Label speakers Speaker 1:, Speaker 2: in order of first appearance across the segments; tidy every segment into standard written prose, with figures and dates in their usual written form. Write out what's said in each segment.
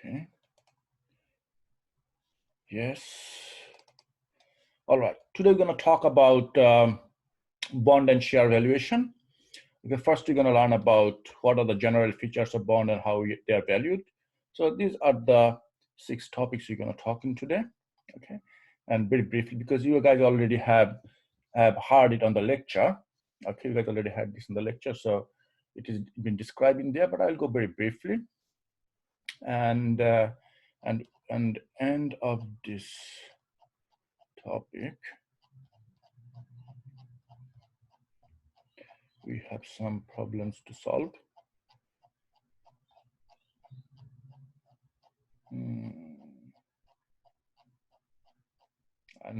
Speaker 1: Okay. Yes. All right. Today we're going to talk about bond and share valuation. Okay, first we're going to learn about what are the general features of bond and how they are valued. So these are the 6 topics we're going to talk in today. Okay, and very briefly, because you guys already have heard it on the lecture. Okay, you guys already had this in the lecture, so it has been described in there. But I'll go very briefly. And end of this topic, we have some problems to solve. And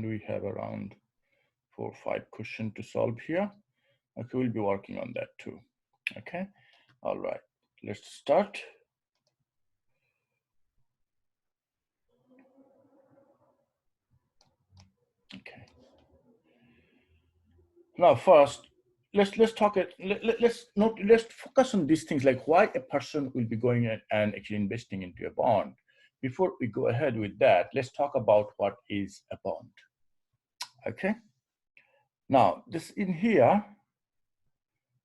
Speaker 1: we have around 4 or 5 questions to solve here. Okay, we'll be working on that too. Okay, all right, let's start. Okay. Now, first, let's talk it. Let's focus on these things, like why a person will be going and actually investing into a bond. Before we go ahead with that, let's talk about what is a bond. Okay. Now, this in here,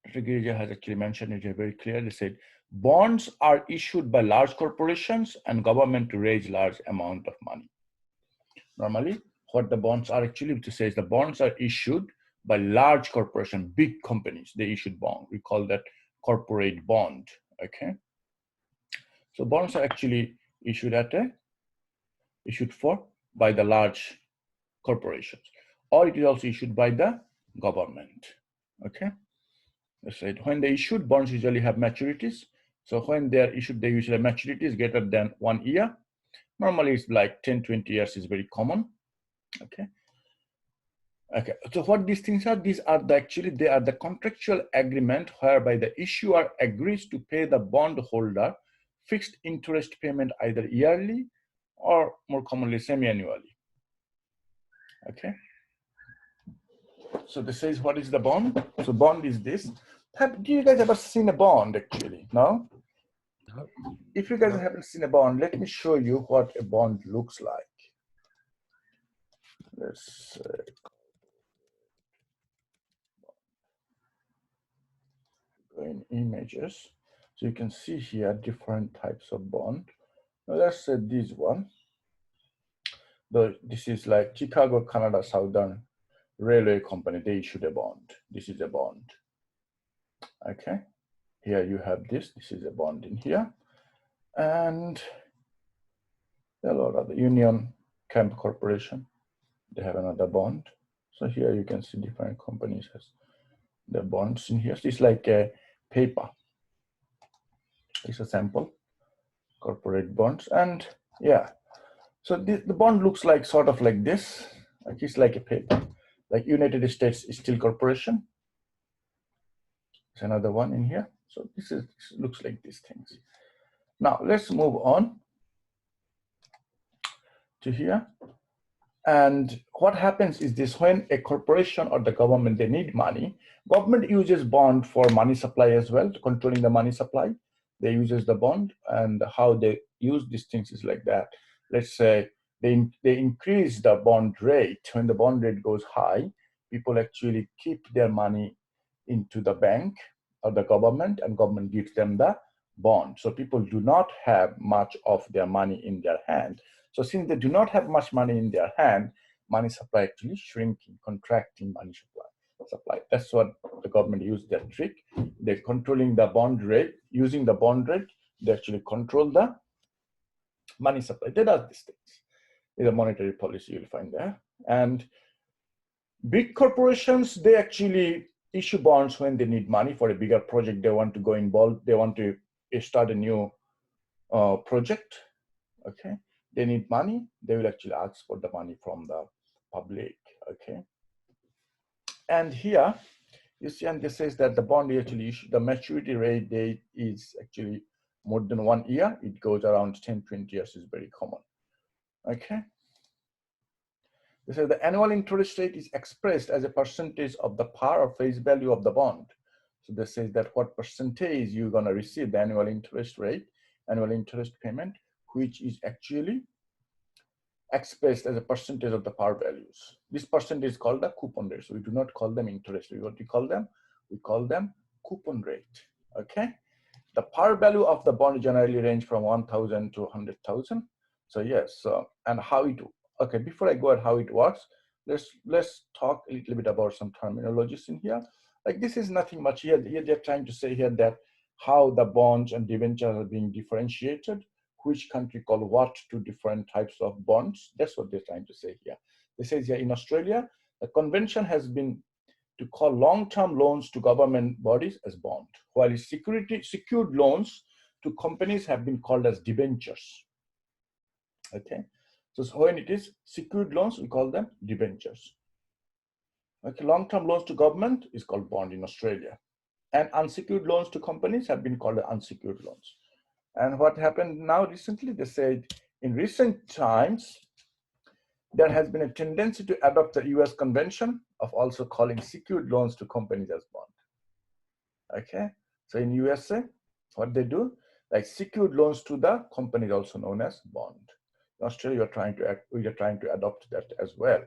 Speaker 1: Dr. Girija has actually mentioned it very clearly. Said bonds are issued by large corporations and government to raise large amount of money. Normally, what the bonds are actually, which says the bonds are issued by large corporations, big companies. They issued bond. We call that corporate bond. Okay. So bonds are actually issued by the large corporations, or it is also issued by the government. Okay. Let's say when they issued, bonds usually have maturities. So when they are issued, they usually have maturities greater than 1 year. Normally it's like 10, 20 years is very common. Okay. Okay. So what these things are, they are the contractual agreement whereby the issuer agrees to pay the bondholder fixed interest payment either yearly or more commonly semi-annually. Okay. So this says what is the bond? So bond is this. Do you guys ever seen a bond actually? No? If you guys haven't seen a bond, let me show you what a bond looks like. Let's go in images. So you can see here different types of bond. Now let's say this one. This is like Chicago, Canada Southern Railway Company. They issued a bond. This is a bond. Okay. Here you have this. This is a bond in here. And a lot of the Union Camp Corporation. They have another bond. So here you can see different companies has the bonds in here. So it's like a paper. It's a sample, corporate bonds. And yeah, so the bond looks like sort of like this. Like it's like a paper, like United States Steel Corporation. There's another one in here. So this looks like these things. Now let's move on to here. And what happens is this: when a corporation or the government, they need money, government uses bond for money supply as well, controlling the money supply. They uses the bond, and how they use these things is like that. Let's say they increase the bond rate. When the bond rate goes high, people actually keep their money into the bank or the government, and government gives them the bond. So people do not have much of their money in their hand. So since they do not have much money in their hand, money supply actually shrinking, contracting money supply. That's what the government used that trick. They're controlling the bond rate. Using the bond rate, they actually control the money supply. They do these things. In the monetary policy, you'll find there. And big corporations, they actually issue bonds when they need money for a bigger project. They want to go involved. They want to start a new project. Okay. They need money, they will actually ask for the money from the public. Okay. And here you see, and this says that the bond actually issued, the maturity rate date is actually more than 1 year. It goes around 10, 20 years is very common. Okay. This is the annual interest rate is expressed as a percentage of the par or face value of the bond. So this says that what percentage you're going to receive the annual interest rate, annual interest payment which is actually expressed as a percentage of the par values. This percentage is called the coupon rate. So we do not call them interest rate. What do we call them? We call them coupon rate. Okay. The par value of the bond generally range from 1,000 to 100,000. So yes, and how it, okay, before I go at how it works, let's talk a little bit about some terminologies in here. Like this is nothing much here. Here they're trying to say here that how the bonds and debentures are being differentiated, which country call what to different types of bonds. That's what they're trying to say here. They say here in Australia, the convention has been to call long-term loans to government bodies as bond, while secured loans to companies have been called as debentures. Okay, so when it is secured loans, we call them debentures. Okay, long-term loans to government is called bond in Australia, and unsecured loans to companies have been called unsecured loans. And what happened now recently, they said in recent times, there has been a tendency to adopt the US convention of also calling secured loans to companies as bond. Okay, so in USA, what they do, like secured loans to the company is also known as bond. In Australia, we are trying to adopt that as well.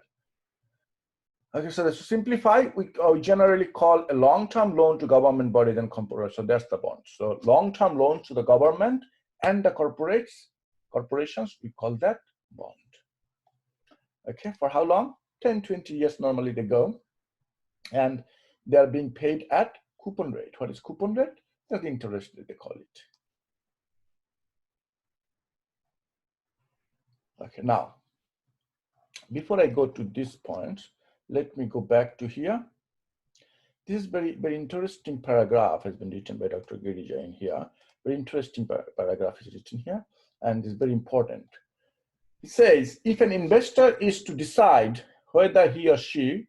Speaker 1: Okay, so to simplify, we generally call a long-term loan to government bodies and corporations. So that's the bond. So long-term loans to the government and the corporations, we call that bond. Okay, for how long? 10, 20 years normally they go. And they are being paid at coupon rate. What is coupon rate? That's the interest rate, they call it. Okay, now, before I go to this point, let me go back to here. This is very, very interesting paragraph has been written by Dr. Girija in here. Very interesting paragraph is written here, and it's very important. It says, if an investor is to decide whether he or she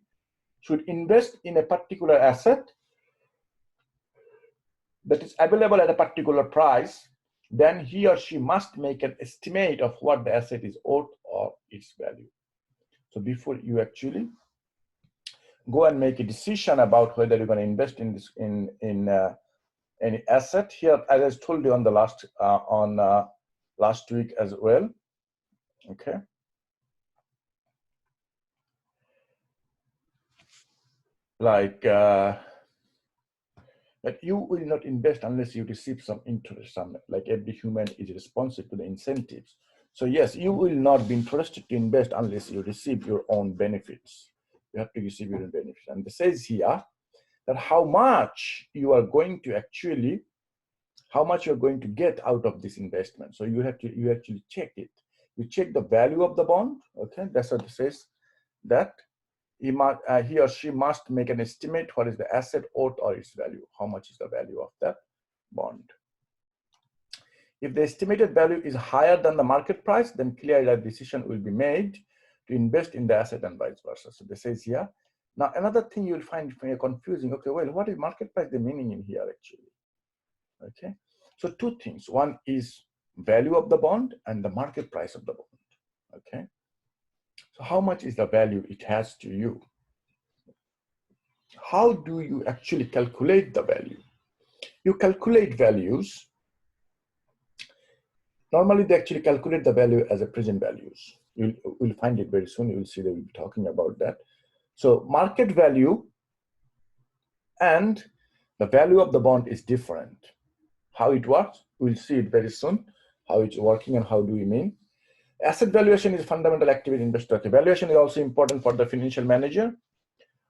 Speaker 1: should invest in a particular asset that is available at a particular price, then he or she must make an estimate of what the asset is worth or its value. So before you actually go and make a decision about whether you're going to invest in this in any asset here, as I told you on the last week as well. Okay. Like that you will not invest unless you receive some interest. Like every human is responsive to the incentives. So yes, you will not be interested to invest unless you receive your own benefits. You have to receive your own benefits. And it says here that how much you are going to actually, how much you're going to get out of this investment. So you actually check it. You check the value of the bond. Okay, that's what it says, that he or she must make an estimate what is the asset worth or its value. How much is the value of that bond? If the estimated value is higher than the market price, then clearly a decision will be made to invest in the asset and vice versa. So this says here. Now another thing you'll find confusing. Okay, well, what is market price the meaning in here actually? Okay, so two things. One is value of the bond and the market price of the bond. Okay, so how much is the value it has to you? How do you actually calculate the value? You calculate values. Normally, they actually calculate the value as a present values. You'll find it very soon. You'll see that we'll be talking about that. So market value and the value of the bond is different. How it works, we'll see it very soon, how it's working and how do we mean. Asset valuation is fundamental activity in investor. Valuation is also important for the financial manager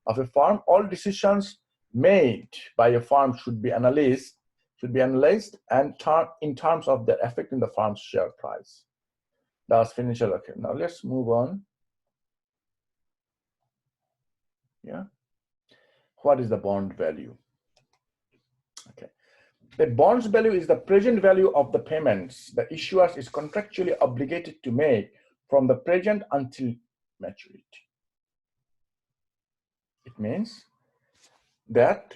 Speaker 1: of a firm. All decisions made by a firm should be analyzed and in terms of their effect in the firm's share price. That's financial. Okay, now let's move on. Yeah. What is the bond value? Okay. The bond's value is the present value of the payments the issuer is contractually obligated to make from the present until maturity. It means that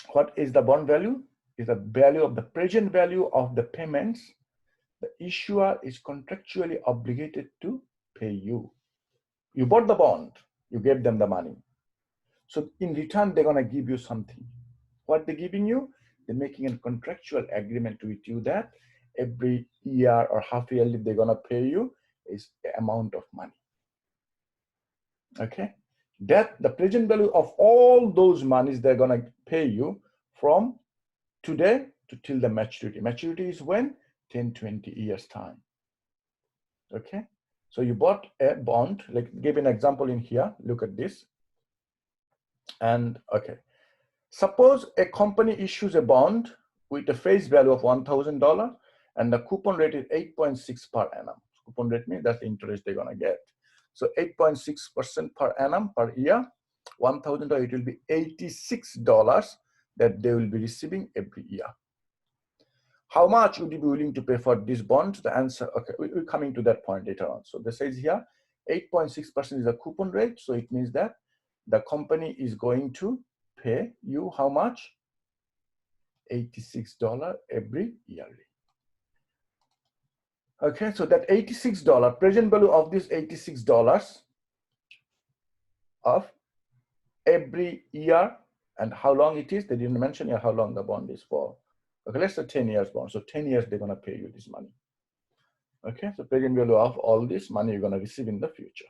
Speaker 1: what is the bond value? Is the value of the present value of the payments the issuer is contractually obligated to pay you. You bought the bond, you gave them the money. So in return, they're gonna give you something. What they're giving you? They're making a contractual agreement with you that every year or half yearly they're gonna pay you is the amount of money. Okay, that the present value of all those monies they're gonna pay you from today to till the maturity. Maturity is when? 10, 20 years time. Okay, so you bought a bond, like give an example in here, look at this. And okay, suppose a company issues a bond with a face value of $1,000 and the coupon rate is 8.6 per annum. Coupon rate means that's the interest they're gonna get. So 8.6% per annum per year, $1,000, it will be $86 that they will be receiving every year. How much would you be willing to pay for this bond? The answer, okay, we're coming to that point later on. So this says here, 8.6% is the coupon rate. So it means that the company is going to pay you how much? $86 every yearly. Okay, so that $86, present value of this $86 of every year, and how long it is, they didn't mention here how long the bond is for. Okay, let's say 10 years bond. So 10 years, they're gonna pay you this money. Okay, so present value of all this money you're gonna receive in the future.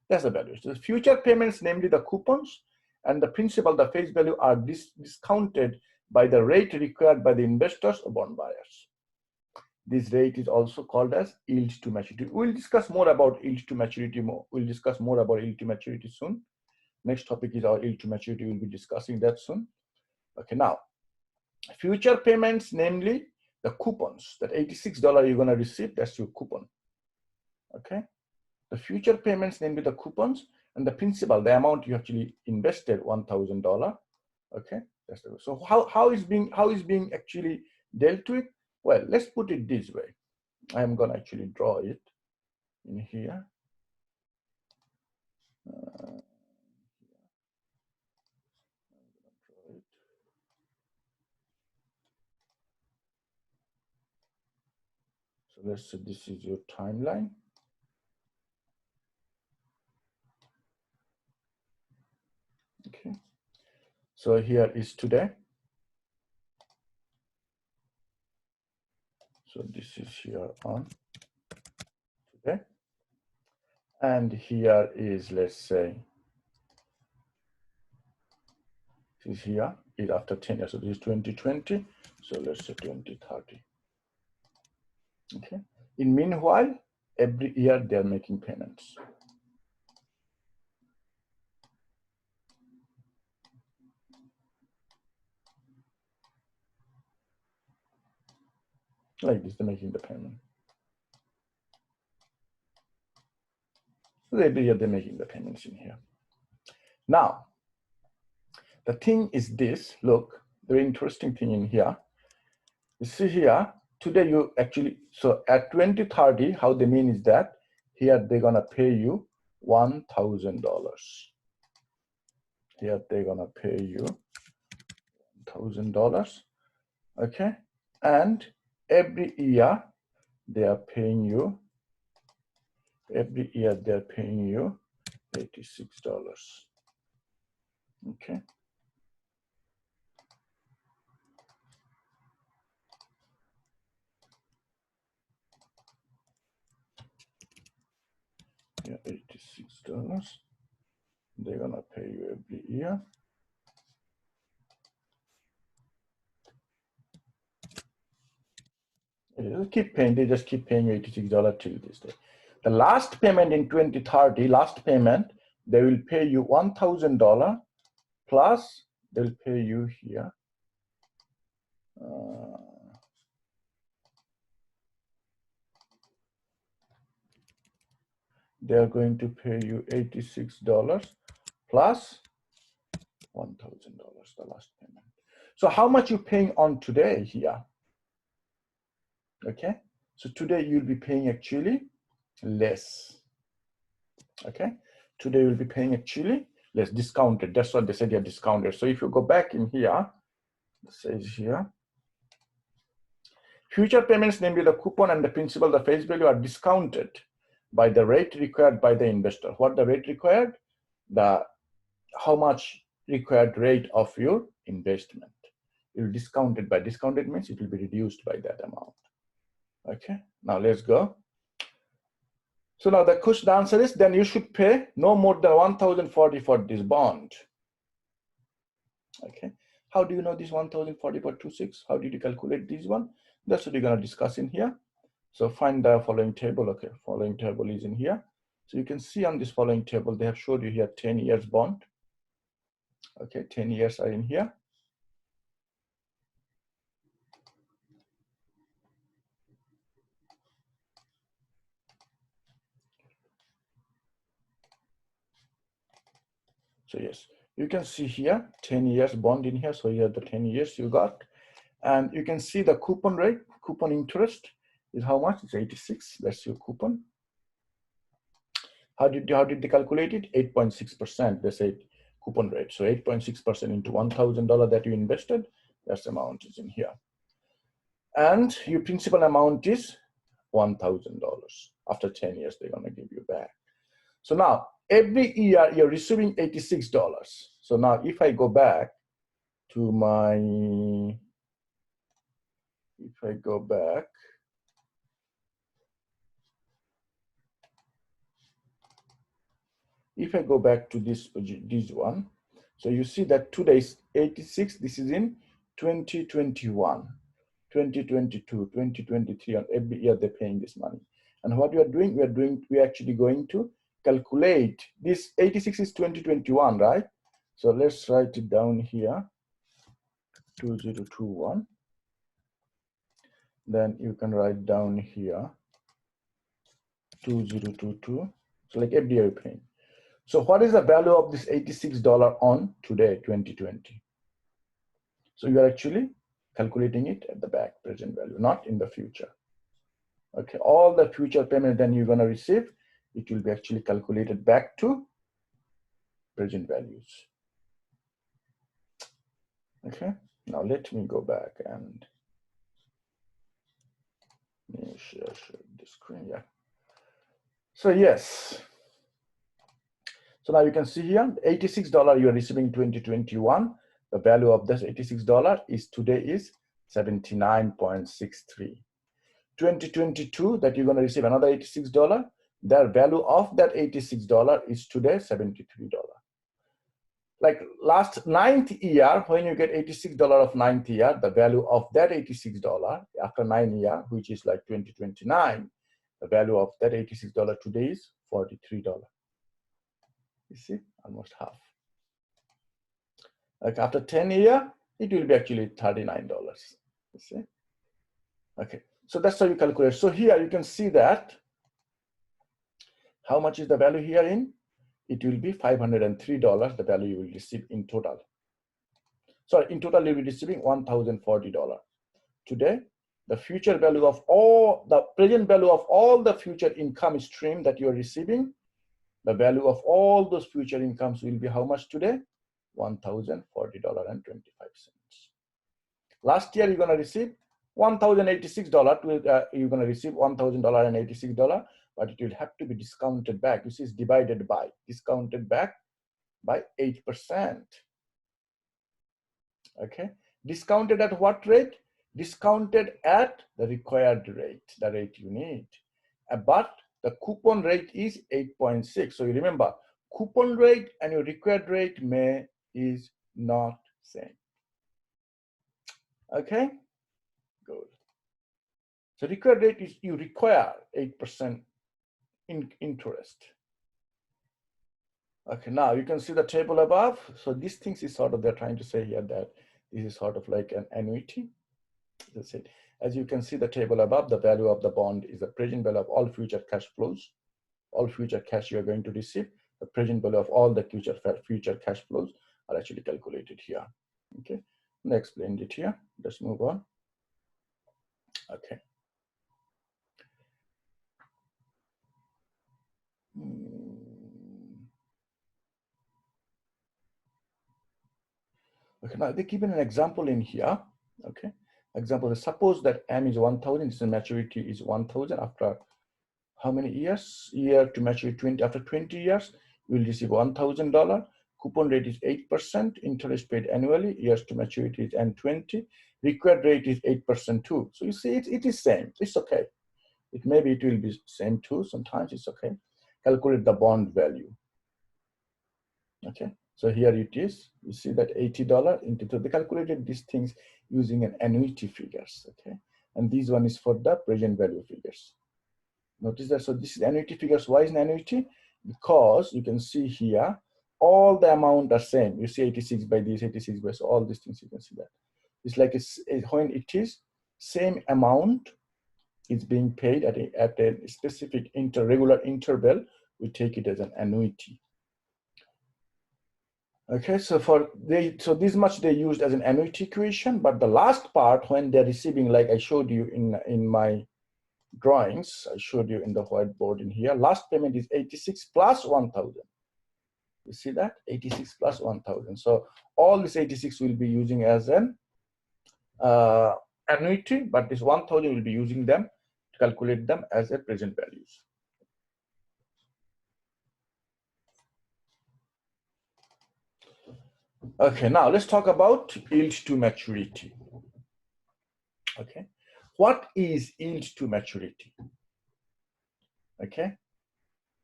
Speaker 1: That's the value. So the future payments, namely the coupons and the principal, the face value are discounted by the rate required by the investors or bond buyers. This rate is also called as yield to maturity. We'll discuss more about yield to maturity more. We'll discuss more about yield to maturity soon. Next topic is our yield to maturity. We'll be discussing that soon. Okay, now, future payments, namely the coupons, that $86 you're gonna receive, that's your coupon. Okay, the future payments, namely the coupons, and the principal, the amount you actually invested, $1,000. Okay, that's the, so how is being actually dealt with? Well, let's put it this way. I'm gonna actually draw it in here. So let's say this is your timeline. Okay, so here is today. So this is here on today. And here is, let's say, this here is after 10 years. So this is 2020. So let's say 2030. Okay. In meanwhile, every year they're making payments. Like this, they're making the payment. So every year they're making the payments in here. Now, the thing is this, look, very interesting thing in here. You see here, today you actually, so at 2030, how they mean is that here they're gonna pay you $1,000. Here they're gonna pay you $1,000, okay? And every year they are paying you, every year they're paying you $86, okay? Yeah, $86. They're gonna pay you every year. They keep paying, they just keep paying you $86 till this day. The last payment in 2030, last payment, they will pay you $1,000 plus they'll pay you here. They're going to pay you $86 plus $1,000, the last payment. So how much you paying on today here? Okay, so today you'll be paying actually less. Okay, today you'll be paying actually less, discounted. That's what they said here, discounted. So if you go back in here, it says here, future payments, namely the coupon and the principal, the face value, are discounted by the rate required by the investor. What the rate required? The how much required rate of your investment. It will discounted by, discounted means it will be reduced by that amount. Okay, now let's go. So now the answer is then you should pay no more than 1,040 for this bond. Okay, how do you know this 1,040.26? How did you calculate this one? That's what we're going to discuss in here. So find the following table. Okay, following table is in here. So you can see on this following table, they have showed you here 10 years bond. Okay, 10 years are in here. So yes, you can see here 10 years bond in here. So here the 10 years you got. And you can see the coupon rate, coupon interest is how much? It's 86. That's your coupon. How did they calculate it? 8.6%. They said coupon rate. So 8.6% into $1,000 that you invested, that's the amount is in here. And your principal amount is $1,000. After 10 years, they're gonna give you back. So now every year you're receiving $86. So now if I go back to my, if I go back to this one, so you see that today is 86, this is in 2021, 2022, 2023, and every year they're paying this money. And what we are doing, we're actually going to calculate this. 86 is 2021, right? So let's write it down here, 2021. Then you can write down here 2022. So like every year you're paying. So what is the value of this $86 on today, 2020? So you are actually calculating it at the back, present value, not in the future. Okay, all the future payment then you're gonna receive, it will be actually calculated back to present values. Okay, now let me go back and share the screen, yeah. So yes, so now you can see here, $86 you're receiving in 2021. The value of this $86 is today is 79.63. 2022 that you're going to receive another $86. Their value of that $86 is today $73. Like last ninth year, when you get $86 of ninth year, the value of that $86 after 9 years, which is like 2029, the value of that $86 today is $43. You see, almost half. Like after 10 years, it will be actually $39. You see? Okay, so that's how you calculate. So here you can see that how much is the value here in? It will be $503, the value you will receive in total. Sorry, in total you'll be receiving $1,040. Today, the future value of all, the present value of all the future income stream that you're receiving, the value of all those future incomes will be how much today? $1,040.25. Last year you're gonna receive $1,086, you're gonna receive $1,086, but it will have to be discounted back. This is divided by, discounted back by 8%. Okay, discounted at what rate? Discounted at the required rate, the rate you need. But the coupon rate is 8.6. So you remember, coupon rate and your required rate is not same. Okay, good. So required rate is you require 8% interest. Okay, now you can see the table above. So these things is sort of, they're trying to say here that this is sort of like an annuity. That's it. As you can see the table above, the value of the bond is the present value of all future cash flows, all future cash you're going to receive. The present value of all the future cash flows are actually calculated here. Okay, I explained it here. Let's move on. Okay. Okay, now they're given an example in here. Okay, example is suppose that M is 1,000, its maturity is 1,000 after how many years? Year to maturity 20, after 20 years, you will receive $1,000. coupon rate is 8%, interest paid annually, years to maturity is N20, required rate is 8% too. So you see, it is same. It's okay. Maybe it will be same too. Sometimes it's okay. Calculate the bond value. Okay. So here it is. You see that $80 into. So they calculated these things using an annuity figures. Okay. And this one is for the present value figures. Notice that. So this is annuity figures. Why is an annuity? Because you can see here all the amount are same. You see 86 by this, 86 by, so all these things you can see that. It's like when it is same amount is being paid at a specific regular interval, we take it as an annuity. Okay, so so this much they used as an annuity equation, but the last part when they're receiving, like I showed you in my drawings, I showed you in the whiteboard in here, last payment is 86 plus 1,000. You see that? 86 plus 1,000. So all this 86 will be using as an annuity, but this 1,000 will be using them to calculate them as a present values. Okay, now let's talk about yield to maturity. Okay, what is yield to maturity? Okay,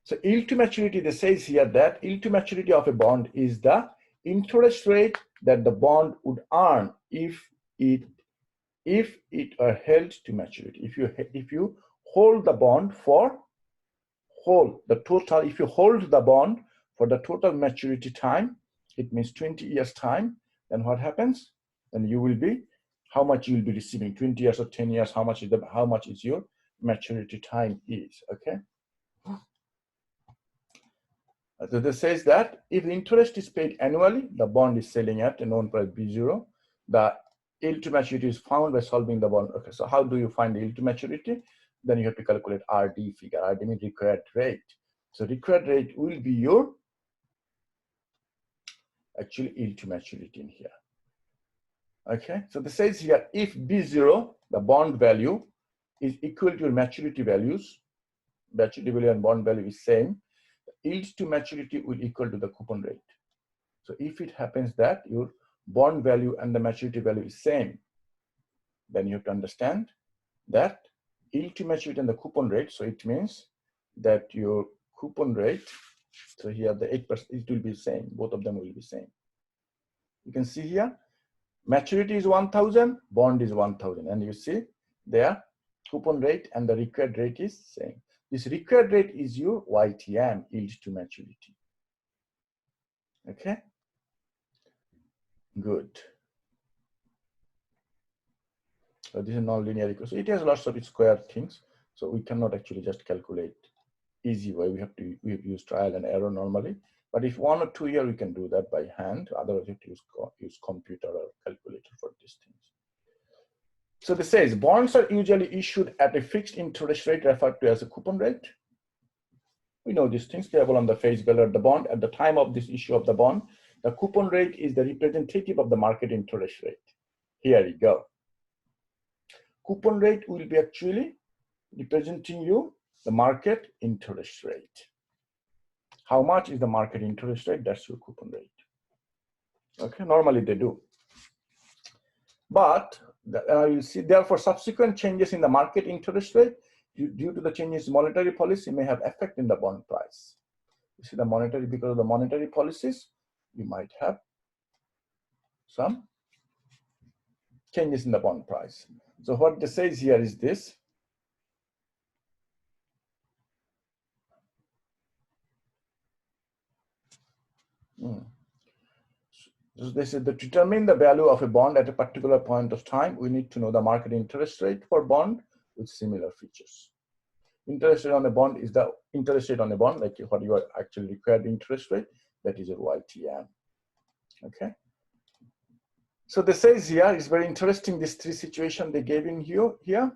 Speaker 1: so yield to maturity, they says here that yield to maturity of a bond is the interest rate that the bond would earn if it are held to maturity. If you hold the bond for if you hold the bond for the total maturity time, it means 20 years time, then what happens? Then you will be, how much you will be receiving, 20 years or 10 years, how much is your maturity time is, okay? So this says that if the interest is paid annually, the bond is selling at a known price B0. The yield to maturity is found by solving the bond. Okay, so how do you find the yield to maturity? Then you have to calculate RD figure. RD means required rate. So required rate will be your actually yield to maturity in here. Okay, so this says here, if B0, the bond value, is equal to your maturity values, maturity value and bond value is same, yield to maturity will equal to the coupon rate. So if it happens that your bond value and the maturity value is same, then you have to understand that yield to maturity and the coupon rate, so it means that your coupon rate, so here the 8%, it will be same, both of them will be same. You can see here, maturity is 1,000, bond is 1,000, and you see there, coupon rate and the required rate is same. This required rate is your YTM, yield to maturity. Okay, good. So this is non-linear equation. So it has lots of square things, so we cannot actually just calculate easy way. We have use trial and error normally. But if 1 or 2 year, we can do that by hand. Otherwise, you have to use computer or calculator for these things. So this says bonds are usually issued at a fixed interest rate referred to as a coupon rate. We know these things payable on the face value of the bond. At the time of this issue of the bond, the coupon rate is the representative of the market interest rate. Here you go. Coupon rate will be actually representing you the market interest rate. How much is the market interest rate? That's your coupon rate. Okay, normally they do. But you see, therefore, subsequent changes in the market interest rate due to the changes in monetary policy may have effect in the bond price. You see, because of the monetary policies, you might have some changes in the bond price. So what this says here is this. So they said that to determine the value of a bond at a particular point of time, we need to know the market interest rate for bond with similar features. Interest rate on a bond is the interest rate on a bond, like what you are actually required interest rate, that is your YTM. Okay. So this says here, it's very interesting, these three situations they gave in here.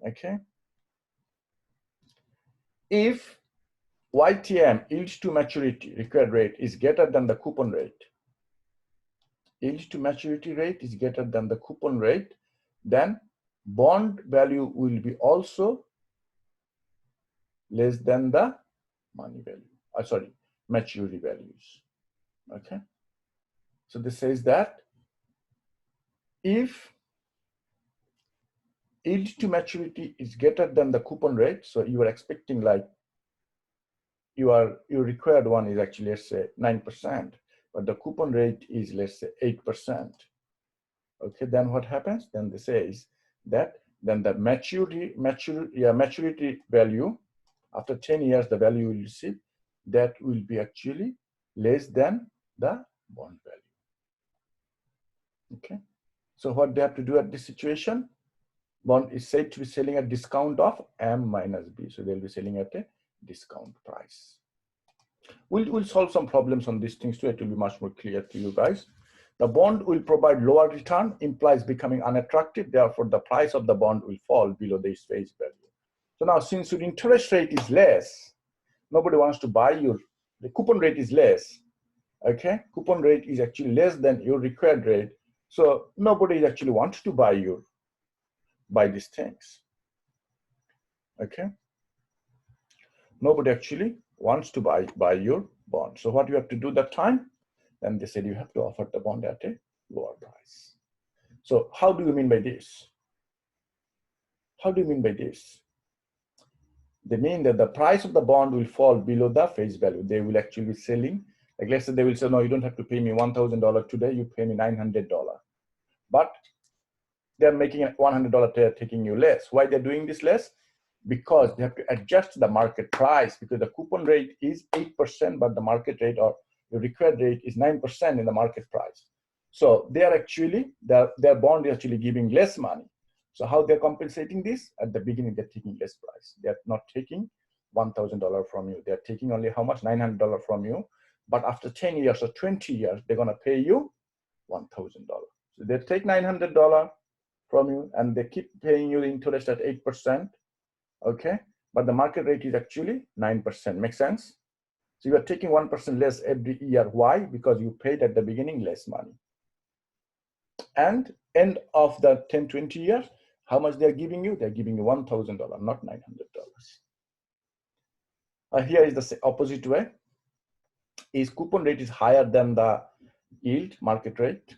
Speaker 1: Okay. If YTM, yield to maturity required rate, is greater than the coupon rate, yield to maturity rate is greater than the coupon rate, then bond value will be also less than the money value, maturity values. Okay. So this says that if yield to maturity is greater than the coupon rate, so you are expecting like your required one is actually, let's say 9%, but the coupon rate is, let's say 8%. Okay, then what happens? Then this says that then the maturity value after 10 years, the value you will receive, that will be actually less than the bond value. Okay, so what they have to do at this situation? Bond is said to be selling at discount of M minus B, so they'll be selling at a discount price. We'll solve some problems on these things too. It will be much more clear to you guys. The bond will provide lower return, implies becoming unattractive. Therefore, the price of the bond will fall below this face value. So now, since your interest rate is less, nobody wants to buy your, the coupon rate is less. Okay, coupon rate is actually less than your required rate. So nobody actually wants to buy these things. Okay, nobody actually wants to buy your bond. So what you have to do that time? Then they said you have to offer the bond at a lower price. So how do you mean by this? How do you mean by this? They mean that the price of the bond will fall below the face value. They will actually be selling, like let's say they will say, no, you don't have to pay me $1,000 today, you pay me $900. But they're making $100, they're taking you less. Why they're doing this less? Because they have to adjust the market price, because the coupon rate is 8%, but the market rate or the required rate is 9% in the market price. So they are actually, their bond is actually giving less money. So how they're compensating this? At the beginning, they're taking less price. They're not taking $1,000 from you. They're taking only how much? $900 from you. But after 10 years or 20 years, they're gonna pay you $1,000. So they take $900 from you and they keep paying you interest at 8%. Okay, but the market rate is actually 9%. Make sense? So you are taking 1% less every year. Why? Because you paid at the beginning less money. And end of the 10, 20 years, how much they're giving you? They're giving you $1,000, not $900. Here is the opposite way. Is coupon rate is higher than the yield, market rate,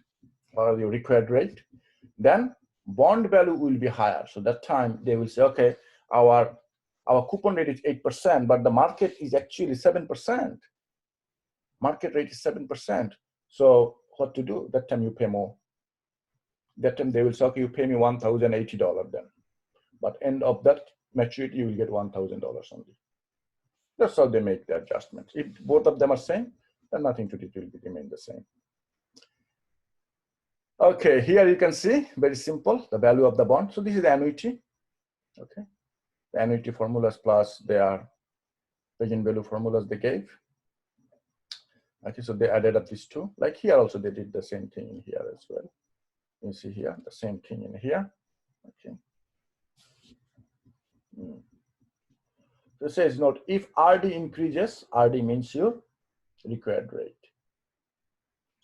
Speaker 1: or your required rate, then bond value will be higher. So that time they will say, okay, our coupon rate is 8%, but the market is actually 7%. Market rate is 7%. So what to do? That time you pay more. That time they will say, okay, you pay me $1,080 then. But end of that maturity, you will get $1,000 only. That's how they make the adjustment. If both of them are same, then nothing to do, it will remain the same. Okay, here you can see, very simple, the value of the bond. So this is the annuity. Okay, the annuity formulas plus their present value formulas they gave. Okay, so they added up these two. Like here also they did the same thing in here as well. You see here, the same thing in here. Okay. So it says, note, if RD increases, RD means your required rate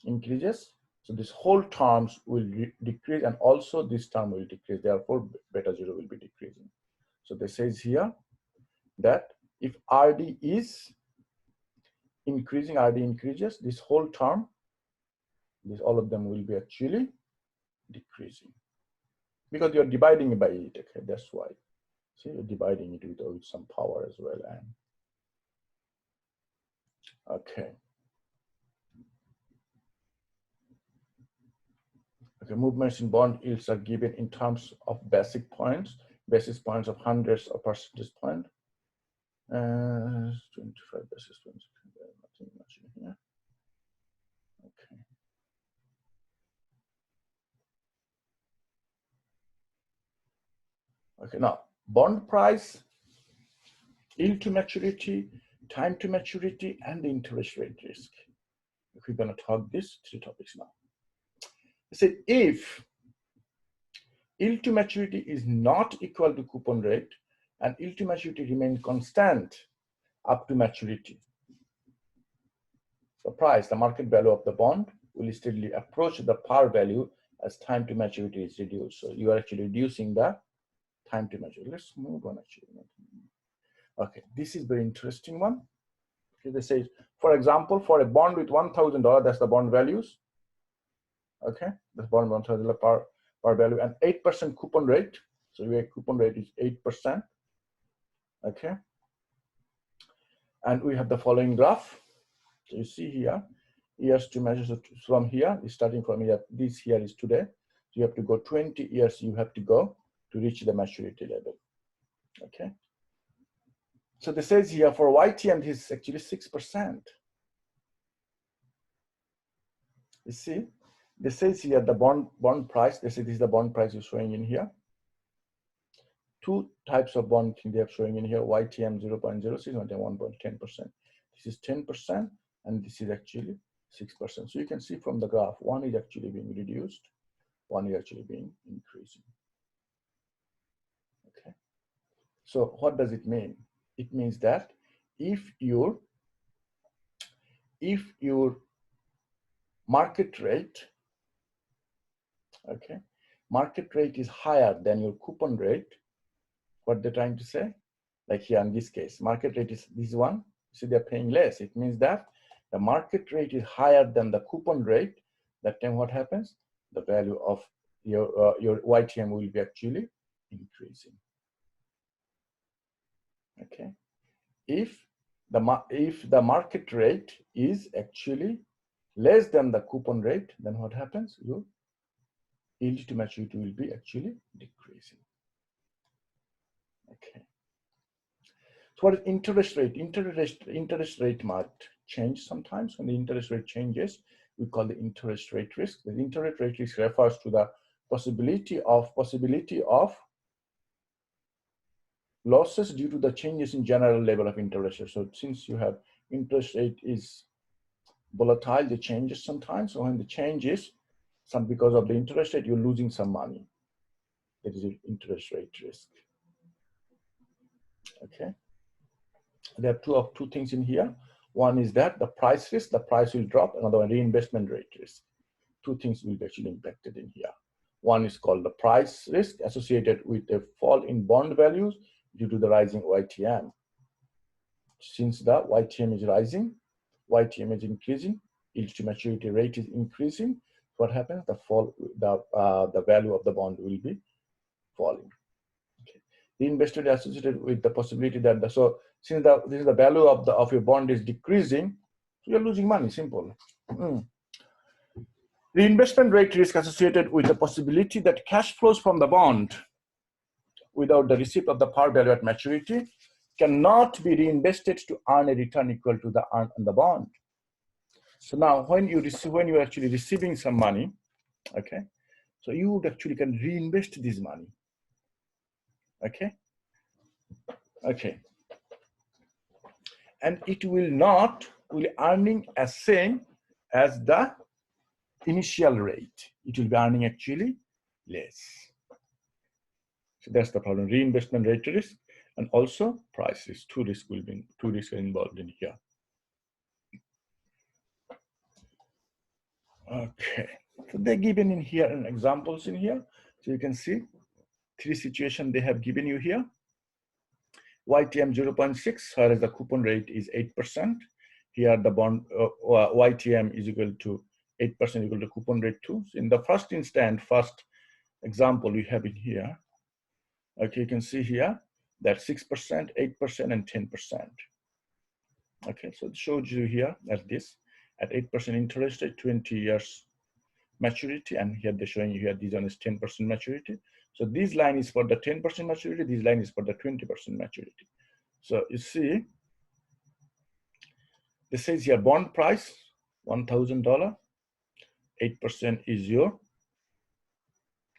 Speaker 1: increases. So this whole terms will decrease, and also this term will decrease. Therefore, beta zero will be decreasing. So this says here that if RD is increasing, RD increases, this whole term, all of them will be actually decreasing, because you're dividing it by it. Okay, that's why. See, you're dividing it with some power as well. And okay. Okay, movements in bond yields are given in terms of basis points of hundreds of percentage point. 25 basis points. Nothing much in here. Okay. Okay, now bond price, yield to maturity, time to maturity, and the interest rate risk. If we're going to talk these three topics now. I said if yield to maturity is not equal to coupon rate and yield to maturity remain constant up to maturity, the price, the market value of the bond will steadily approach the par value as time to maturity is reduced. So you are actually reducing the time to maturity. Let's move on actually. Okay, this is very interesting one. Okay, they say, for example, for a bond with $1,000, that's the bond values. Okay, the bond $1,000 per value, and 8% coupon rate. So your coupon rate is 8%. Okay, and we have the following graph. So you see here, years to measure from here, starting from here. This here is today. So you have to go 20 years. You have to go to reach the maturity level. Okay. So this says here for YTM, this is actually 6%. You see, this says here the bond price. They say this is the bond price is showing in here. Two types of bond they are showing in here: YTM 0.06 and YTM 1.10%. This is 10%, and this is actually 6%. So you can see from the graph, one is actually being reduced, one is actually being increasing. Okay. So what does it mean? It means that if your market rate, okay, market rate is higher than your coupon rate, what they're trying to say, like here in this case, market rate is this one, so they're paying less. It means that the market rate is higher than the coupon rate. That time what happens? The value of your YTM will be actually increasing. Okay. If the market rate is actually less than the coupon rate, then what happens? Your yield to maturity will be actually decreasing. Okay. So what is interest rate? Interest rate might change sometimes. When the interest rate changes, we call the interest rate risk. The interest rate risk refers to the possibility of losses due to the changes in general level of interest rate. So since you have interest rate is volatile, the changes sometimes. So when the changes, because of the interest rate, you're losing some money. That is interest rate risk. Okay. There are two things in here. One is that the price risk, the price will drop. Another one, reinvestment rate risk. Two things will be actually impacted in here. One is called the price risk associated with a fall in bond values due to the rising YTM. Since the YTM is rising, YTM is increasing, yield to maturity rate is increasing. What happens? The value of the bond will be falling. Okay. The investor is associated with the possibility that since this is the value of your bond is decreasing, you're losing money. Simple. Reinvestment rate risk associated with the possibility that cash flows from the bond without the receipt of the par value at maturity cannot be reinvested to earn a return equal to the earn on the bond. So now when you're actually receiving some money, okay, so you would actually can reinvest this money. Okay. And it will earning as same as the initial rate. It will be earning actually less. So that's the problem. Reinvestment rate risk and also price risk. Two risks are involved in here. Okay. So they're given in here and examples in here. So you can see three situations they have given you here. YTM 0.6, whereas the coupon rate is 8%. Here the bond YTM is equal to 8% equal to coupon rate 2. So in the first example we have in here, okay, you can see here that 6%, 8%, and 10%. Okay, so it shows you here at 8% interest rate, 20 years maturity, and here they're showing you here this one is 10% maturity. So this line is for the 10% maturity, this line is for the 20% maturity. So you see, this says here bond price $1,000, 8% is your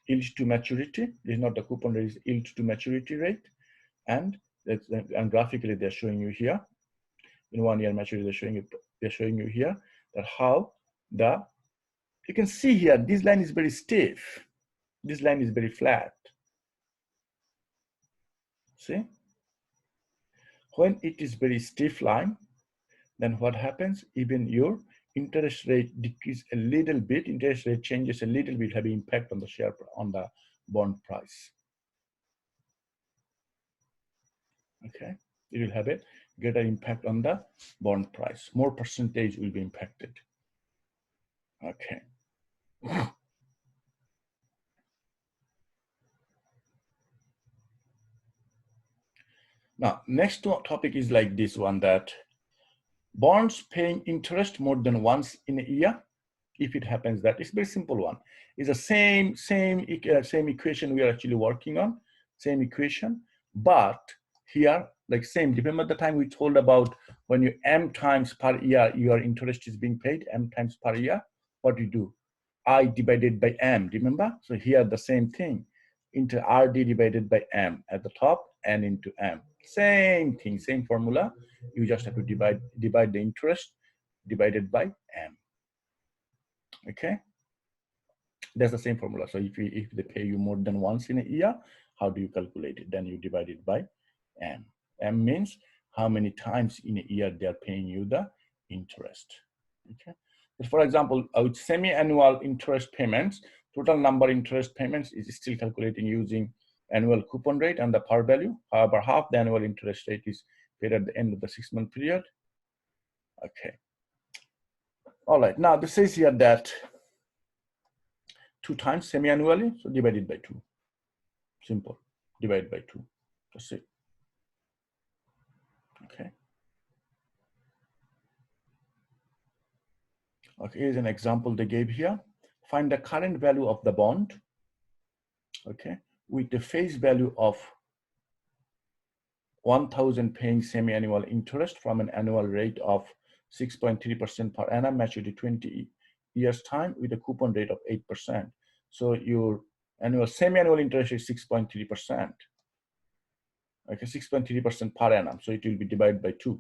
Speaker 1: yield to maturity. This is not the coupon rate, is yield to maturity rate, and graphically they're showing you here in 1 year maturity. They're showing you here that how you can see here this line is very stiff, this line is very flat. See, when it is very stiff line, then what happens? Even your interest rate decrease a little bit, interest rate changes a little bit, having impact on the bond price. Okay, it will have an greater impact on the bond price. More percentage will be impacted. Okay. Now, next topic is like this one, that bonds paying interest more than once in a year. If it happens, that it's a very simple one. It's the same equation we are actually working on, same equation, but here, like same, remember the time we told about when you m times per year, your interest is being paid, m times per year, what do you do? I divided by m, remember? So here the same thing, into RD divided by m at the top and into m. Same thing, same formula. You just have to divide the interest divided by m. Okay, that's the same formula. So if they pay you more than once in a year, how do you calculate it? Then you divide it by m. M means how many times in a year they are paying you the interest. Okay. So for example, with semi-annual interest payments, total number interest payments is still calculating using annual coupon rate and the par value. However, half the annual interest rate is paid at the end of the 6-month period. Okay. All right. Now this says here that 2 times semi-annually, so divided by 2. Simple. Divide by 2. That's it. Okay. Okay, here's an example they gave here. Find the current value of the bond, okay, with the face value of 1,000 paying semi-annual interest from an annual rate of 6.3% per annum, maturity 20 years time with a coupon rate of 8%. So your annual semi-annual interest is 6.3%. Okay, 6.3% per annum. So it will be divided by 2.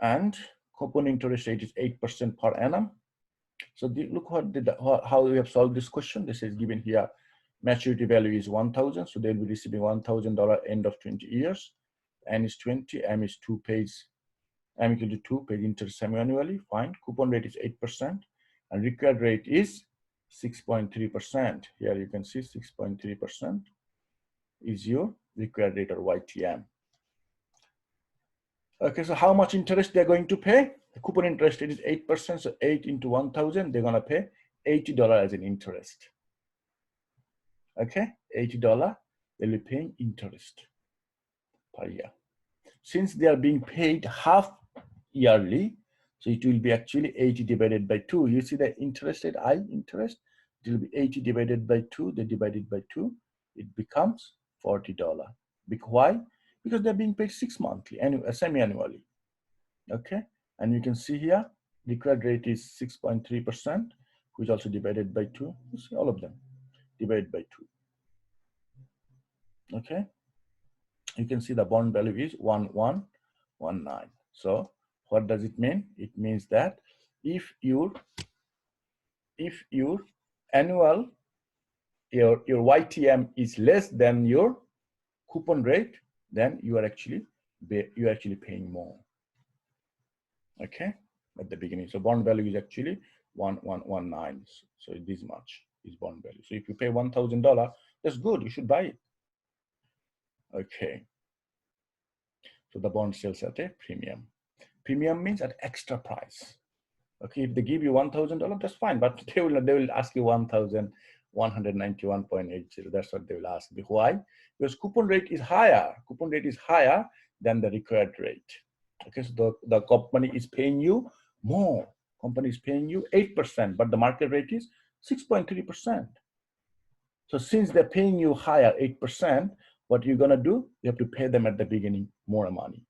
Speaker 1: And coupon interest rate is 8% per annum. So look how we have solved this question. This is given here. Maturity value is 1,000. So they'll be receiving $1,000 end of 20 years. N is 20, M is 2 pays, M equal to 2 paid interest semi-annually. Fine. Coupon rate is 8%. And required rate is 6.3%. Here you can see 6.3% is your required rate or YTM. Okay, so how much interest they're going to pay? The coupon interest rate is 8%, so 8 into 1,000, they're gonna pay $80 as an interest. Okay, $80, they'll be paying interest per year. Since they are being paid half yearly, so it will be actually 80 divided by 2. You see the interest rate, I interest, it will be 80 divided by 2, they divided by 2, it becomes $40. Why? Because they're being paid 6 monthly, semi-annually. Okay, and you can see here, required rate is 6.3%, which also divided by 2. You see all of them, divided by 2. Okay, you can see the bond value is 1119. So what does it mean? It means that if your annual, your YTM is less than your coupon rate, then you are actually paying more. Okay, at the beginning. So bond value is actually 1119. So this much is bond value. So if you pay $1,000, that's good. You should buy it. Okay. So the bond sells at a premium. Premium means at extra price. Okay, if they give you $1,000, that's fine, but they will ask you 1,191.80. That's what they will ask. Why? Because coupon rate is higher. Coupon rate is higher than the required rate. Okay, so the company is paying you more. Company is paying you 8%, but the market rate is 6.3%. So since they're paying you higher 8%, what you're gonna do? You have to pay them at the beginning more money.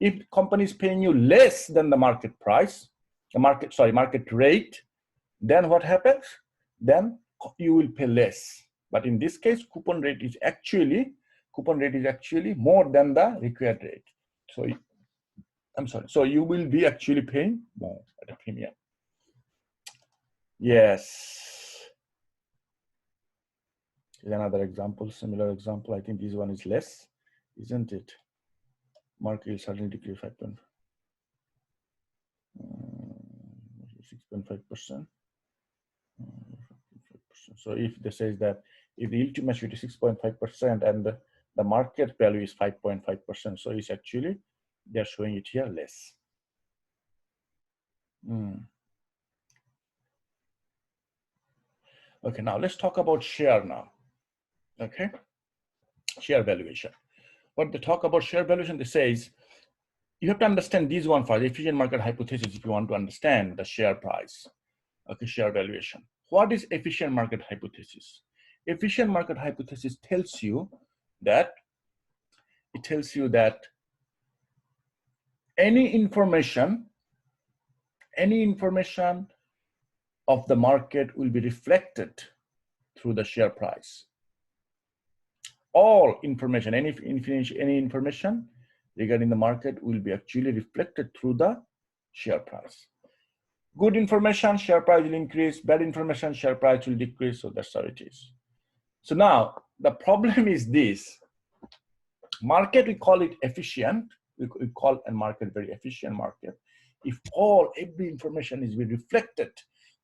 Speaker 1: If company is paying you less than the market price, market rate, then what happens? Then you will pay less. But in this case, coupon rate is actually more than the required rate. So I'm sorry. So you will be actually paying more at a premium. Yes. Here's another example, similar example. I think this one is less, isn't it? Market will suddenly decrease 6.5%. So if they says that if the yield to maturity is 6.5% and the market value is 5.5%, so it's actually They're showing it here less. Okay, now let's talk about share now. Okay, share valuation. What they talk about share valuation, they says you have to understand these one first, efficient market hypothesis, if you want to understand the share price. Okay, share valuation. What is efficient market hypothesis? Efficient market hypothesis tells you that any information of the market will be reflected through the share price. All information, any information regarding the market will be actually reflected through the share price. Good information, share price will increase. Bad information, share price will decrease. So that's how it is. So now the problem is this. Market, we call it efficient. We call a market very efficient market. If every information is being reflected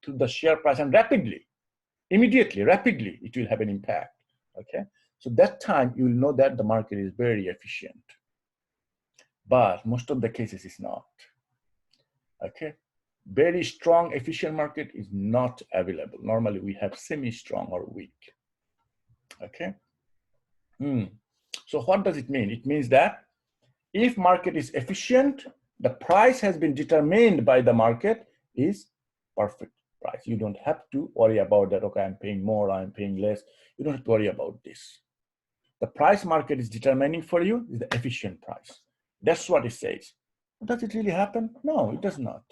Speaker 1: to the share price and immediately, rapidly, it will have an impact. Okay. So that time you will know that the market is very efficient. But most of the cases it's not. Okay. Very strong, efficient market is not available. Normally we have semi-strong or weak. Okay. So what does it mean? It means that if market is efficient, the price has been determined by the market is perfect price. You don't have to worry about that. Okay, I'm paying more, I'm paying less. You don't have to worry about this. The price market is determining for you is the efficient price. That's what it says. Does it really happen? No, it does not.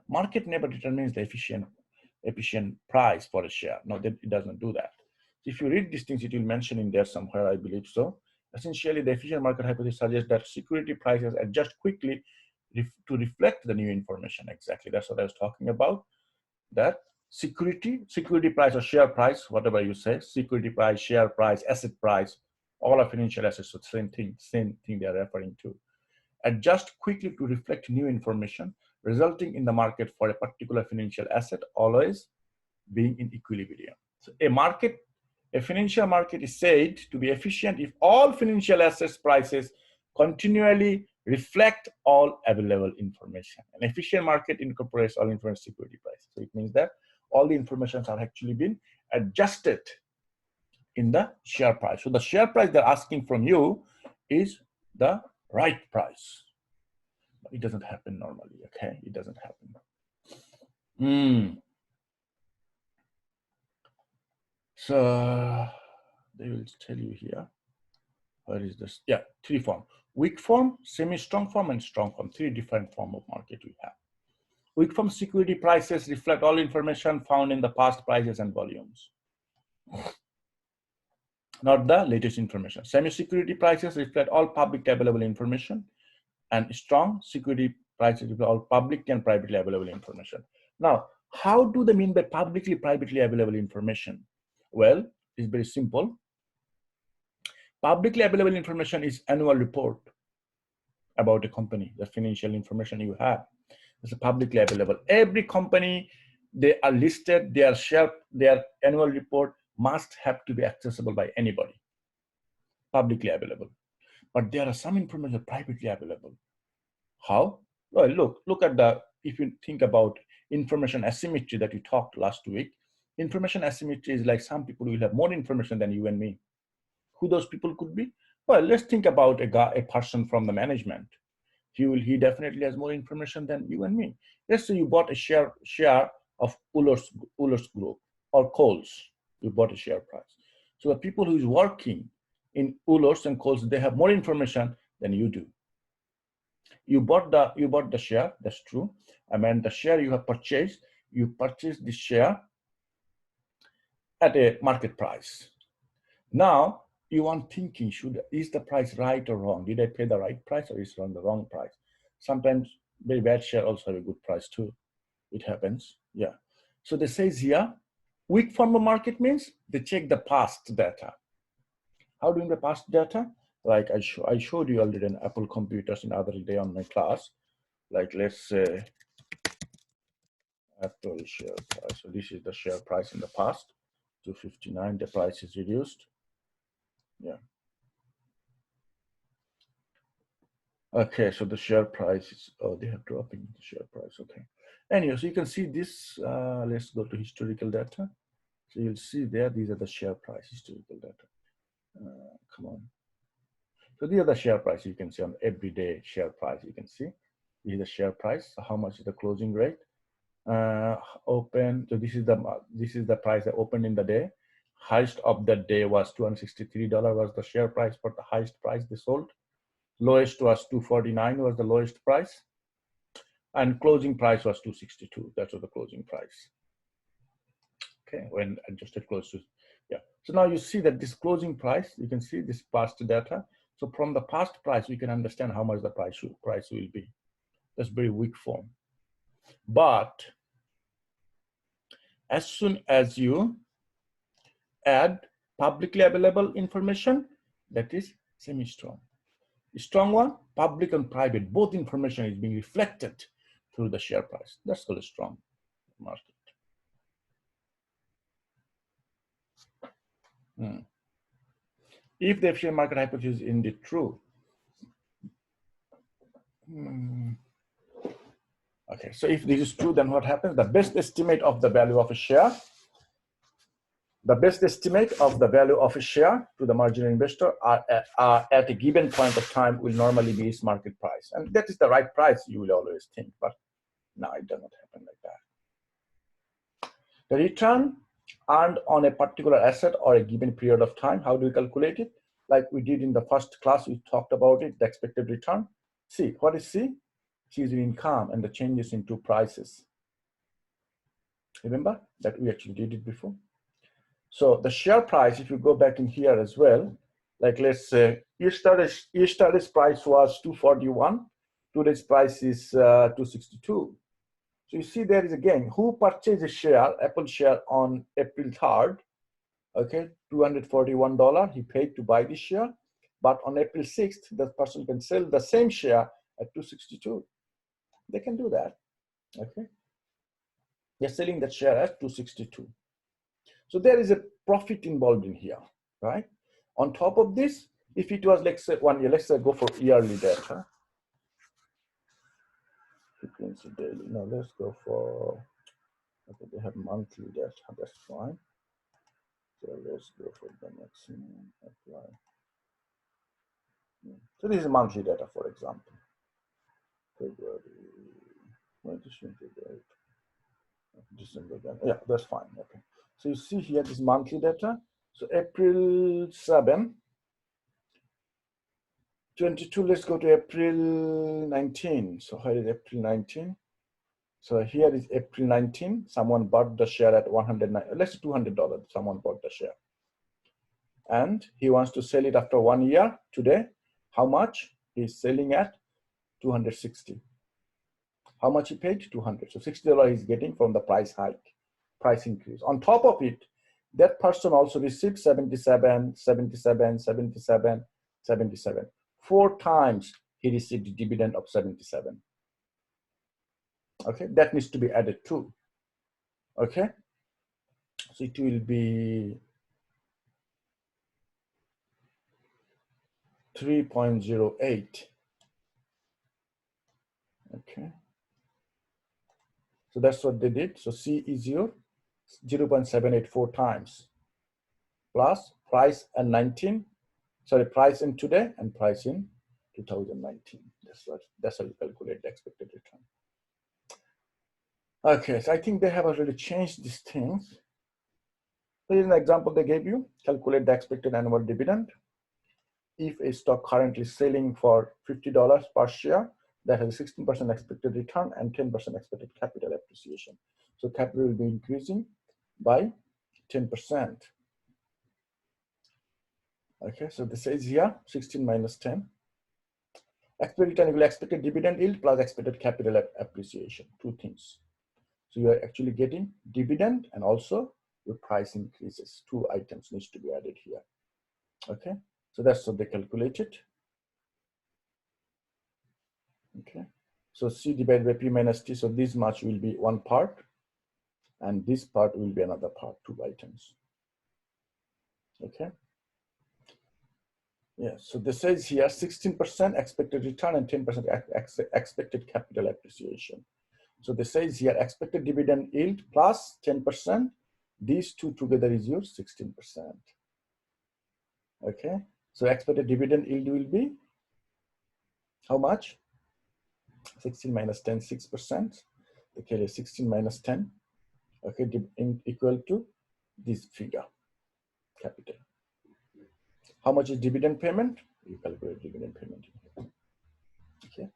Speaker 1: Market never determines the efficient price for a share. No, it doesn't do that. If you read these things, it will mention in there somewhere, I believe so. Essentially, the efficient market hypothesis suggests that security prices adjust quickly to reflect the new information. Exactly, that's what I was talking about. That security price or share price, whatever you say, security price, share price, asset price, all are financial assets, so same thing they are referring to. Adjust quickly to reflect new information, resulting in the market for a particular financial asset always being in equilibrium. So a financial market is said to be efficient if all financial assets prices continually reflect all available information. An efficient market incorporates all information security prices. So it means that all the informations are actually being adjusted in the share price. So the share price they're asking from you is the right price. It doesn't happen normally, okay? It doesn't happen. So they will tell you here. Where is this? Yeah, three form. Weak form, semi-strong form, and strong form. Three different form of market we have. Weak form security prices reflect all information found in the past prices and volumes, not the latest information. Semi-security prices reflect all public available information, and strong security prices reflect all public and privately available information. Now, how do they mean by publicly, privately available information? Well, it's very simple. Publicly available information is annual report about a company, the financial information you have. It's publicly available. Every company, they are listed, their annual report must have to be accessible by anybody, publicly available. But there are some information privately available. How? Well, look at if you think about information asymmetry that we talked last week, information asymmetry is like some people will have more information than you and me. Who those people could be? Well, let's think about a person from the management. He definitely has more information than you and me. Let's say you bought a share of Uller's Group or Coles. You bought a share price. So the people who is working in Uller's and Coles, they have more information than you do. You bought the share, that's true. I mean, the share you have purchased, you purchased the share at a market price. Now, you are thinking, is the price right or wrong? Did I pay the right price or is it on the wrong price? Sometimes very bad share also have a good price too. It happens, yeah. So they says here, weak form of market means they check the past data. How doing the past data? Like I showed you already in Apple computers in other day on my class. Like let's say Apple share price. So this is the share price in the past, 259. The price is reduced. Yeah. Okay, so the share price is, oh, they have dropping the share price. Okay. Anyway, so you can see this. Let's go to historical data. So you'll see there, these are the share price, historical data. Come on. So these are the share price you can see on everyday share price. You can see this is the share price. So how much is the closing rate? Open. So this is the price that opened in the day. Highest of the day was $263 was the share price for the highest price they sold. Lowest was $249 was the lowest price, and closing price was $262. That was the closing price. Okay, when adjusted close to, yeah. So now you see that this closing price, you can see this past data. So from the past price, we can understand how much the price will be. That's very weak form. But as soon as you add publicly available information, that is semi-strong. Strong one, public and private, both information is being reflected through the share price. That's called a strong market. If the share market hypothesis is indeed true, okay, so if this is true, then what happens? The best estimate of the value of a share, the best estimate of the value of a share to the marginal investor are at a given point of time will normally be its market price. And that is the right price, you will always think, but no, it does not happen like that. The return earned on a particular asset or a given period of time, how do we calculate it? Like we did in the first class, we talked about it, the expected return. C, what is C? C is the income and the changes into prices. Remember that we actually did it before. So the share price, if you go back in here as well, like let's say yesterday's price was 241, today's price is 262. So you see there is again, who purchased a share, Apple share on April 3rd, okay, $241 he paid to buy this share, but on April 6th, that person can sell the same share at 262. They can do that, okay? They're selling that share at 262. So there is a profit involved in here, right? On top of this, if it was, let's say 1 year, let's say go for yearly data. Frequency daily, no, let's go for, okay, they have monthly data, that's fine. So let's go for the maximum, apply. So this is monthly data, for example. February, December, yeah, that's fine, okay. So you see here this monthly data. So April 7, 22, let's go to April 19. So here is April 19. So here is April 19. Someone bought the share at $109, let's say $200. Someone bought the share. And he wants to sell it after 1 year today. How much? He's selling at 260. How much he paid? 200. So $60 he's getting from the price hike, price increase. On top of it, that person also received 77, 77, 77, 77. 4 times he received a dividend of 77. Okay, that needs to be added too. Okay, so it will be 3.08. Okay, so that's what they did. So C is 0.784 times plus price and 19. Sorry, price in today and price in 2019. That's how you calculate the expected return. Okay, so I think they have already changed these things. So here's an example they gave you. Calculate the expected annual dividend. If a stock currently selling for $50 per share, that has a 16% expected return and 10% expected capital appreciation. So capital will be increasing by 10%. Okay, so this is here 16 minus 10. Expected return equal expected dividend yield plus expected capital appreciation, 2 things. So you are actually getting dividend and also your price increases. 2 items needs to be added here. Okay, so that's what they calculated. Okay, so C divided by P minus T. So this much will be one part, and this part will be another part, 2 items. Okay. Yeah, so this says here 16% expected return and 10% expected capital appreciation. So this says here expected dividend yield plus 10%. These two together is your 16%. Okay, so expected dividend yield will be how much? 16 minus 10, 6%. Okay, 16 minus 10, okay, equal to this figure, capital. How much is dividend payment? You calculate dividend payment. Okay.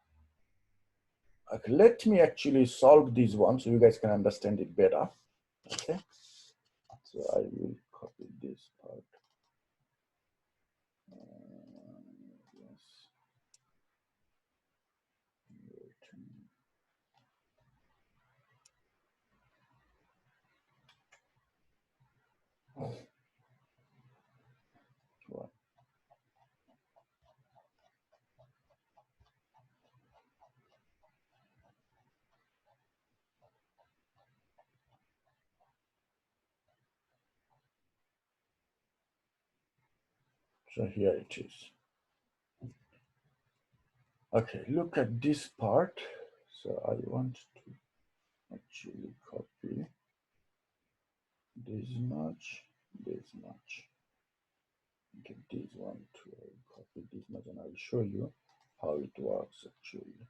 Speaker 1: Okay, let me actually solve this one so you guys can understand it better. Okay, so I will copy this part. Yes. So here it is. Okay, look at this part. So I want to actually copy this much, get this one to copy this much, and I'll show you how it works actually.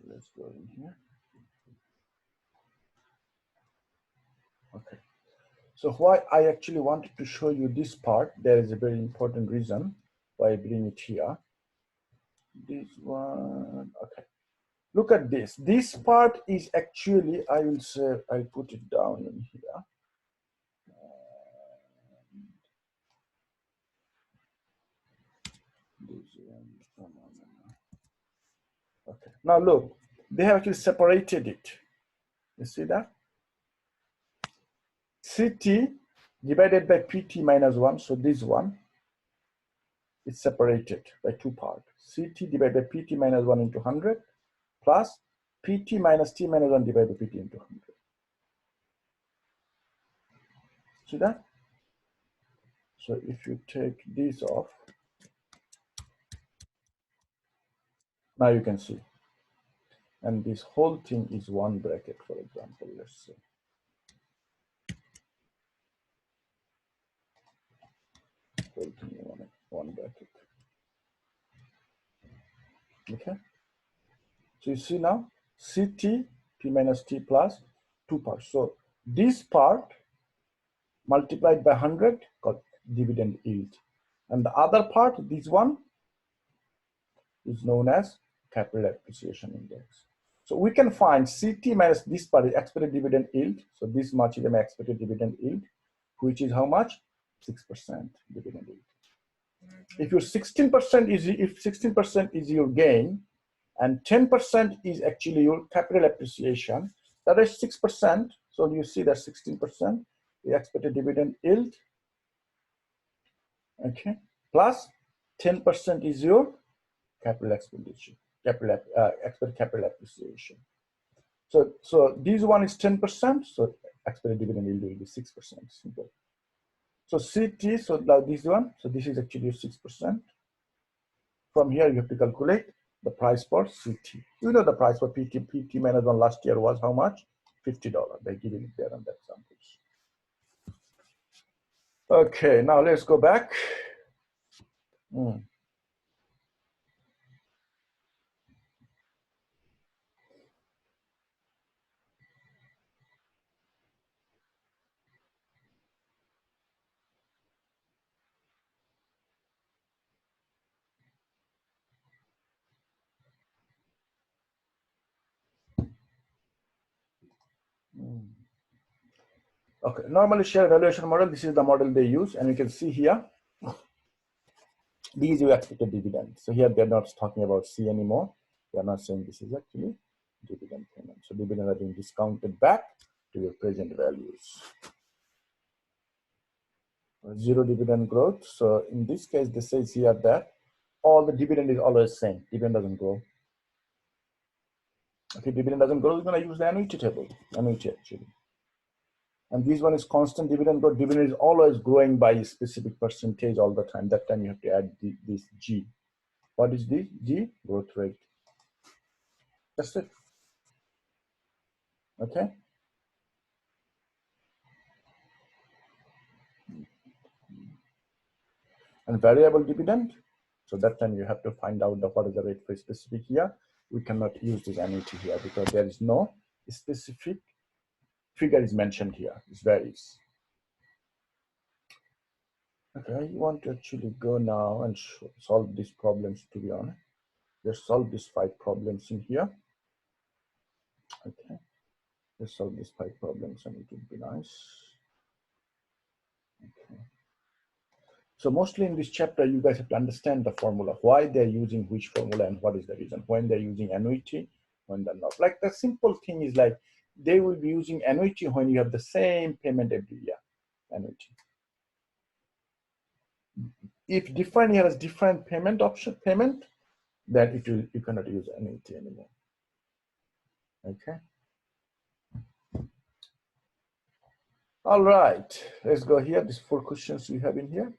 Speaker 1: Let's go in here. Okay. So why I actually wanted to show you this part, there is a very important reason why I bring it here. This one, okay. Look at this. This part is actually, I will say, I'll put it down in here. This one, okay. Now look, they have actually separated it. You see that? CT divided by PT minus 1, so this one is separated by two parts. CT divided by PT minus 1 into 100 plus PT minus T minus 1 divided by PT into 100. See that? So if you take this off, now you can see. And this whole thing is one bracket, for example, let's say. Whole thing one bracket. Okay. So you see now, CT, P minus T plus 2 parts. So this part multiplied by 100 got dividend yield. And the other part, this one, is known as capital appreciation index. So we can find CT minus this part is expected dividend yield. So this much is my expected dividend yield, which is how much? 6% dividend yield. If your 16% is, if 16% is your gain and 10% is actually your capital appreciation, that is 6%. So you see that 16% the expected dividend yield, okay, plus 10% is your capital expenditure, expected capital appreciation. So this one is 10%, so expected dividend yield will be 6%, simple. So CT, so now this one, so this is actually 6%. From here, you have to calculate the price for CT. You know the price for PT minus 1 last year was how much? $50. They give it there on the examples. Okay, now let's go back. Okay, normally share valuation model, this is the model they use, and you can see here, these you expected dividend. So here they're not talking about C anymore. They're not saying this is actually dividend payment. So dividend are being discounted back to your present values. Zero dividend growth. So in this case, they says here that all the dividend is always same. Dividend doesn't grow. Okay, dividend doesn't grow, we're going to use the annuity table, annuity actually. And this one is constant dividend growth. Dividend is always growing by a specific percentage all the time. That time you have to add this G. What is this? G, growth rate. That's it. Okay. And variable dividend. So that time you have to find out what is the rate for specific year. We cannot use this annuity here because there is no specific figure is mentioned here. It varies. Okay, I want to actually go now and solve these problems, to be honest. Let's solve these 5 problems in here. Okay, let's solve these 5 problems and it would be nice. Okay. So mostly in this chapter, you guys have to understand the formula, why they're using which formula and what is the reason, when they're using annuity, when they're not. Like the simple thing is like, they will be using annuity when you have the same payment every year, annuity. If different year has different payment option, then it will, you cannot use annuity anymore. Okay. All right, let's go here. These 4 questions we have in here.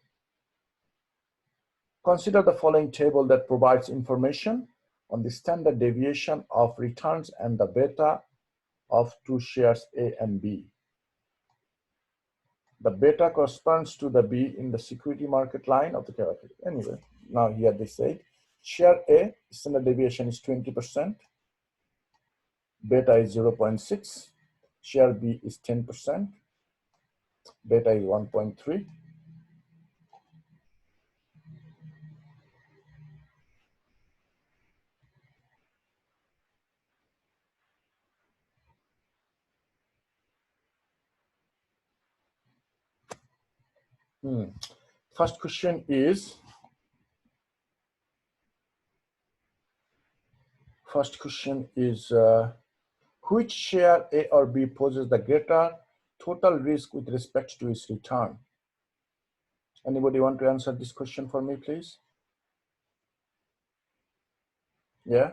Speaker 1: Consider the following table that provides information on the standard deviation of returns and the beta of 2 shares A and B. The beta corresponds to the B in the security market line of the character. Anyway, now here they say share A standard deviation is 20%, beta is 0.6, share B is 10%, beta is 1.3. First question is, which share A or B poses the greater total risk with respect to its return? Anybody want to answer this question for me, please? Yeah.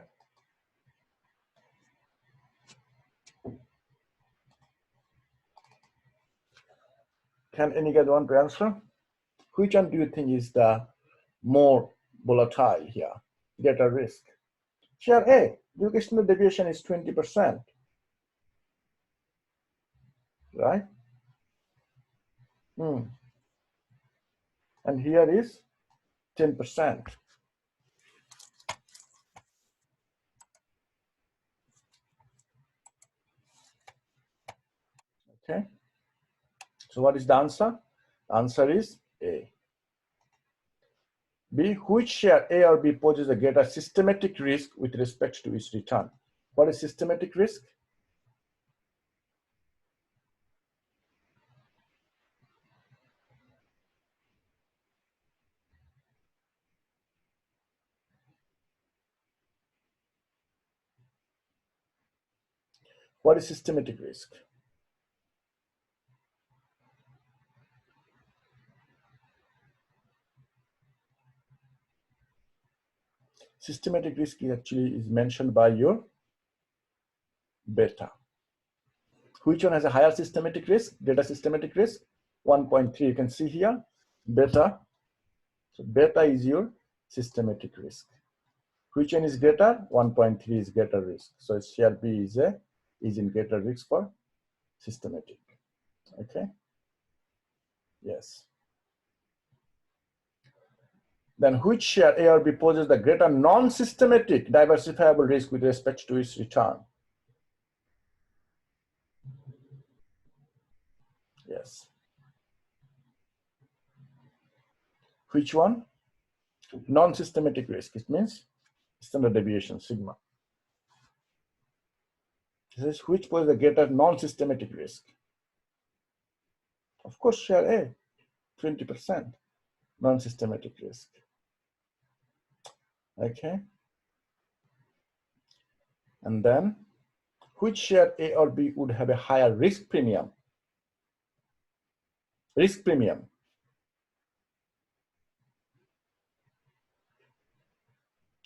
Speaker 1: Can any guy want to answer? Which one do you think is the more volatile here, greater risk? Share A, the educational deviation is 20%, right? And here is 10%. Okay. So what is the answer? The answer is A. B, which share A or B poses a greater systematic risk with respect to its return? What is systematic risk? What is systematic risk? Systematic risk is mentioned by your beta. Which one has a higher systematic risk? Greater systematic risk? 1.3, you can see here, beta. So beta is your systematic risk. Which one is greater? 1.3 is greater risk. So share B is in greater risk for systematic. Okay. Yes. Then which share A or B poses the greater non-systematic diversifiable risk with respect to its return? Yes. Which one? Non-systematic risk. It means standard deviation, sigma. This is which poses the greater non-systematic risk? Of course, share A, 20%, non-systematic risk. Okay. And then, which share A or B would have a higher risk premium? Risk premium.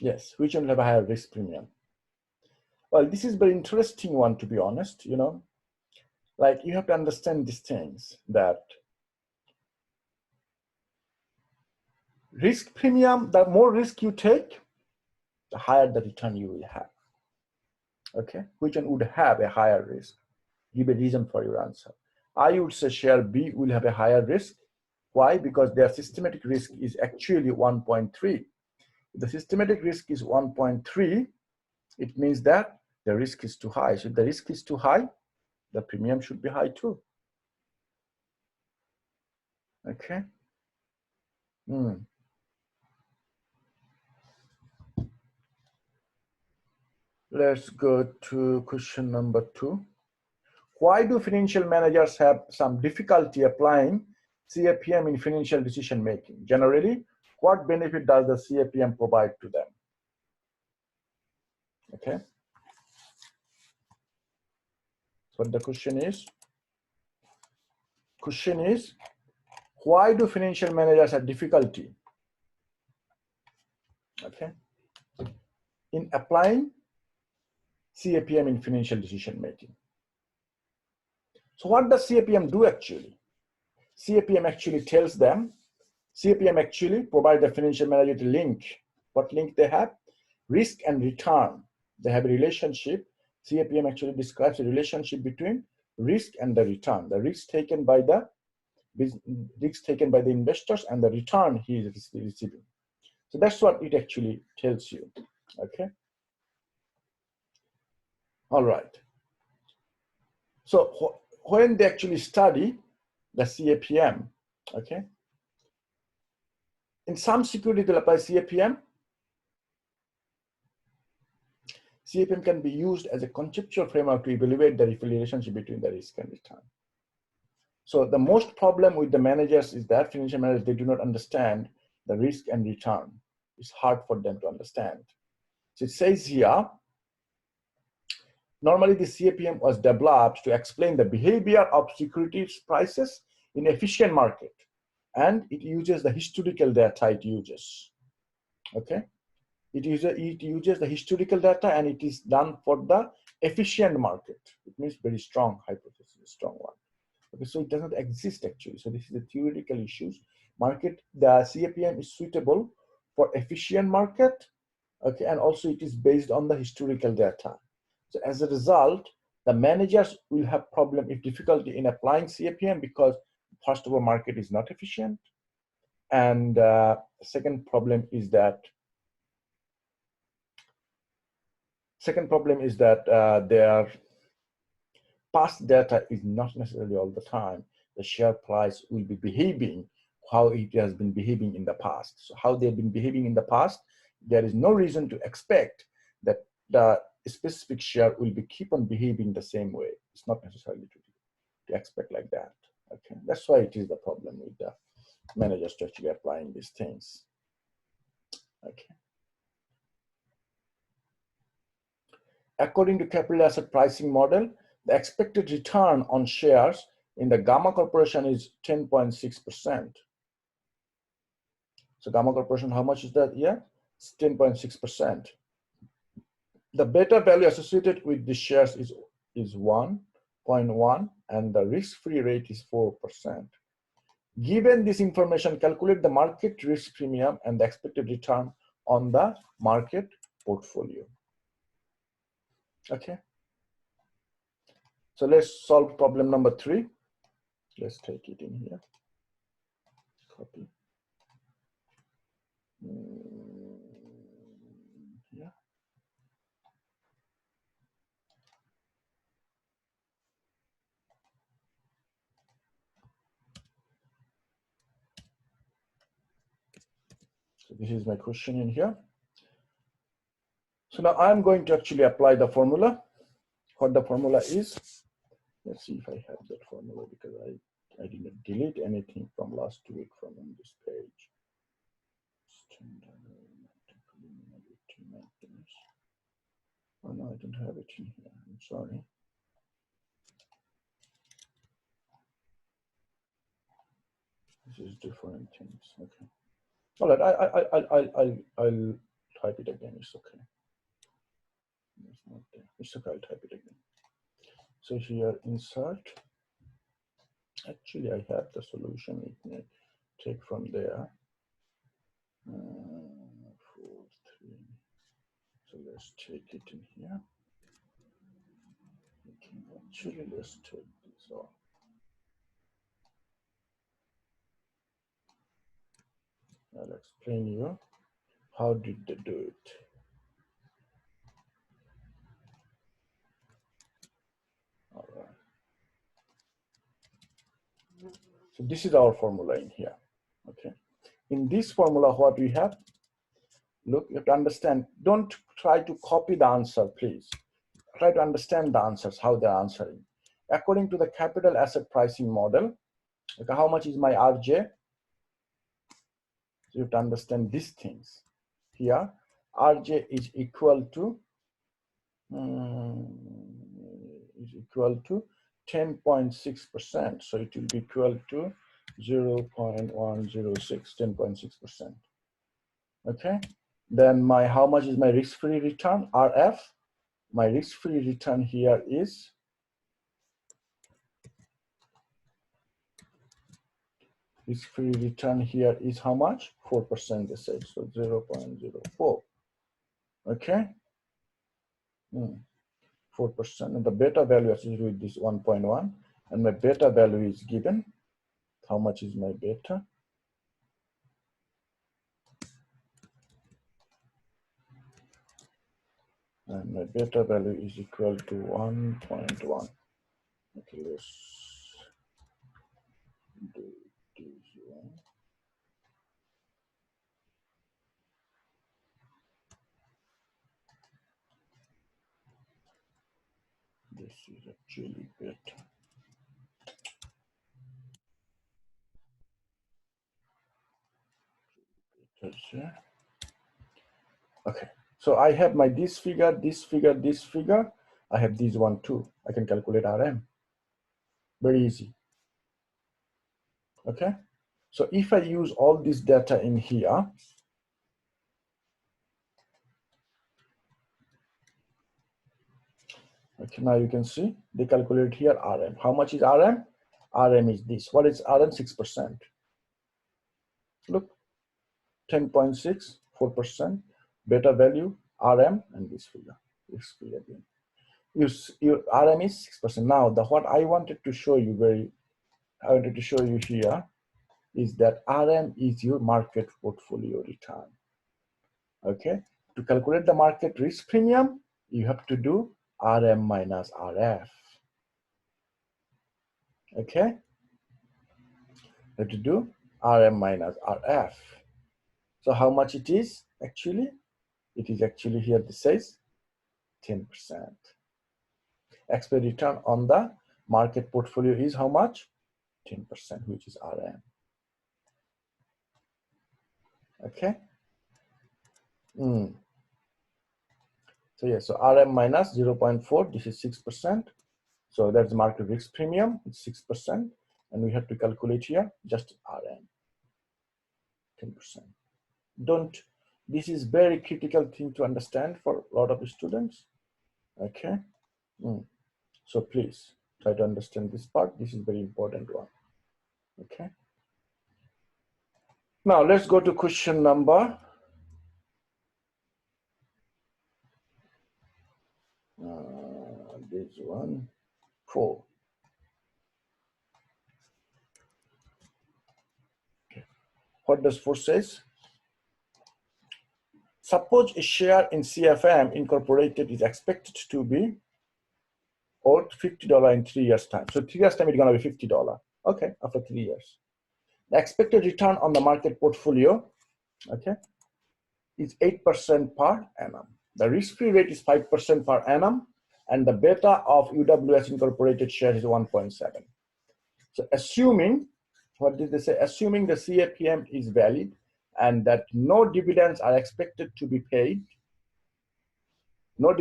Speaker 1: Yes, which one will have a higher risk premium? Well, this is very interesting one, to be honest. Like you have to understand these things, that risk premium, the more risk you take, the higher the return you will have. Okay, which one would have a higher risk? Give a reason for your answer. I would say share B will have a higher risk. Why? Because their systematic risk is actually 1.3. If the systematic risk is 1.3, it means that the risk is too high. So if the risk is too high, the premium should be high too. Okay. Let's go to question number 2. Why do financial managers have some difficulty applying CAPM in financial decision making? Generally, what benefit does the CAPM provide to them? Okay. So the question is, why do financial managers have difficulty, okay, in applying CAPM in financial decision making? So what does CAPM do actually? CAPM actually tells them, CAPM actually provides the financial manager the link. What link they have? Risk and return. They have a relationship. CAPM actually describes a relationship between risk and the return. The risk taken by the investors and the return he is receiving. So that's what it actually tells you. Okay. All right. So when they actually study the CAPM, okay, in some security they'll apply CAPM. CAPM can be used as a conceptual framework to evaluate the relationship between the risk and return. So the most problem with the managers is that financial managers, they do not understand the risk and return. It's hard for them to understand. So it says here, normally the CAPM was developed to explain the behavior of securities prices in efficient market, and it uses the historical data it uses. Okay, it uses the historical data, and it is done for the efficient market. It means very strong hypothesis, strong one. Okay, so it doesn't exist actually. So this is the theoretical issues. Market, the CAPM is suitable for efficient market. Okay, and also it is based on the historical data. So as a result, the managers will have problem if difficulty in applying CAPM, because first of all, market is not efficient, and second problem is that their past data is not necessarily all the time. The share price will be behaving how it has been behaving in the past. So how they've been behaving in the past, there is no reason to expect that the specific share will be keep on behaving the same way. It's not necessarily to expect like that. Okay, that's why it is the problem with the managers to actually applying these things. Okay. According to capital asset pricing model, the expected return on shares in the Gamma Corporation is 10.6%. So Gamma Corporation, how much is that? Yeah, it's 10.6%. The beta value associated with the shares is 1.1, and the risk-free rate is 4%. Given this information, calculate the market risk premium and the expected return on the market portfolio. Okay. So let's solve problem number 3. Let's take it in here. Copy. Yeah. So this is my question in here. So now I'm going to actually apply the formula. What the formula is, let's see if I have that formula, because I didn't delete anything from last week from this page. Oh no, I don't have it in here. I'm sorry. This is different things. Okay. All right. I'll type it again. It's okay. It's not there. It's okay. I'll type it again. So here, insert. Actually, I have the solution. It may take from there. 4, 3. So let's take it in here. Okay, actually, let's take this off. I'll explain you how did they do it. All right. So this is our formula in here. Okay. In this formula, what we have, look, you have to understand, don't try to copy the answer, please. Try to understand the answers, how they're answering. According to the capital asset pricing model, okay, how much is my RJ? So you have to understand these things. Here, RJ is equal to 10.6%. So it will be equal to 0.106, 10.6%. Okay. Then how much is my risk-free return? RF. My risk-free return here is risk-free return here is how much? 4%, they say. So 0.04. Okay. 4%. And the beta value associated with this 1.1. And my beta value is given. How much is my beta? And my beta value is equal to 1.1. Okay, let's do this one. This is actually beta. Okay, so I have my this figure, this figure, this figure. I have this one too. I can calculate RM. Very easy. Okay, so if I use all this data in here, okay, now you can see they calculate here RM. How much is RM? RM is this. What is RM? 6%. Look, 10.6, 4%. Beta value, RM, and this figure. This figure again. Your RM is 6%. Now, what I wanted to show you here is that RM is your market portfolio return. Okay, to calculate the market risk premium, you have to do RM minus RF. Okay, you have to do RM minus RF. So how much it is actually? It is actually here, this says 10%. Expected return on the market portfolio is how much? 10%, which is RM. Okay. So yeah, so RM minus 0.4, this is 6%. So that's market risk premium, it's 6%. And we have to calculate here just RM, 10%. This is very critical thing to understand for a lot of students. Okay. So please try to understand this part. This is very important one. Okay. Now let's go to question number this one, 4. Okay. What does 4 says? Suppose a share in CFM Incorporated is expected to be worth $50 in 3 years' time. So 3 years' time, it's going to be $50. Okay, after 3 years. The expected return on the market portfolio, okay, is 8% per annum. The risk-free rate is 5% per annum, and the beta of UWS Incorporated share is 1.7. So assuming, what did they say? Assuming the CAPM is valid and that no dividends are expected to be paid, over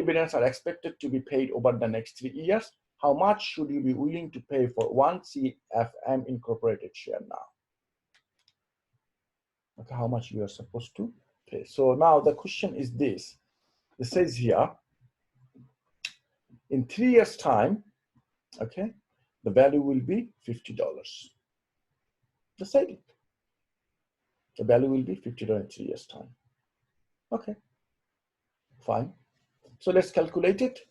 Speaker 1: the next 3 years, how much should you be willing to pay for one CFM Incorporated share now? Okay, how much you are supposed to pay. So now the question is this. It says here, in 3 years' time, okay, the value will be $50. Just say it. The value will be $50 in 3 years' time. Okay, fine. So let's calculate it.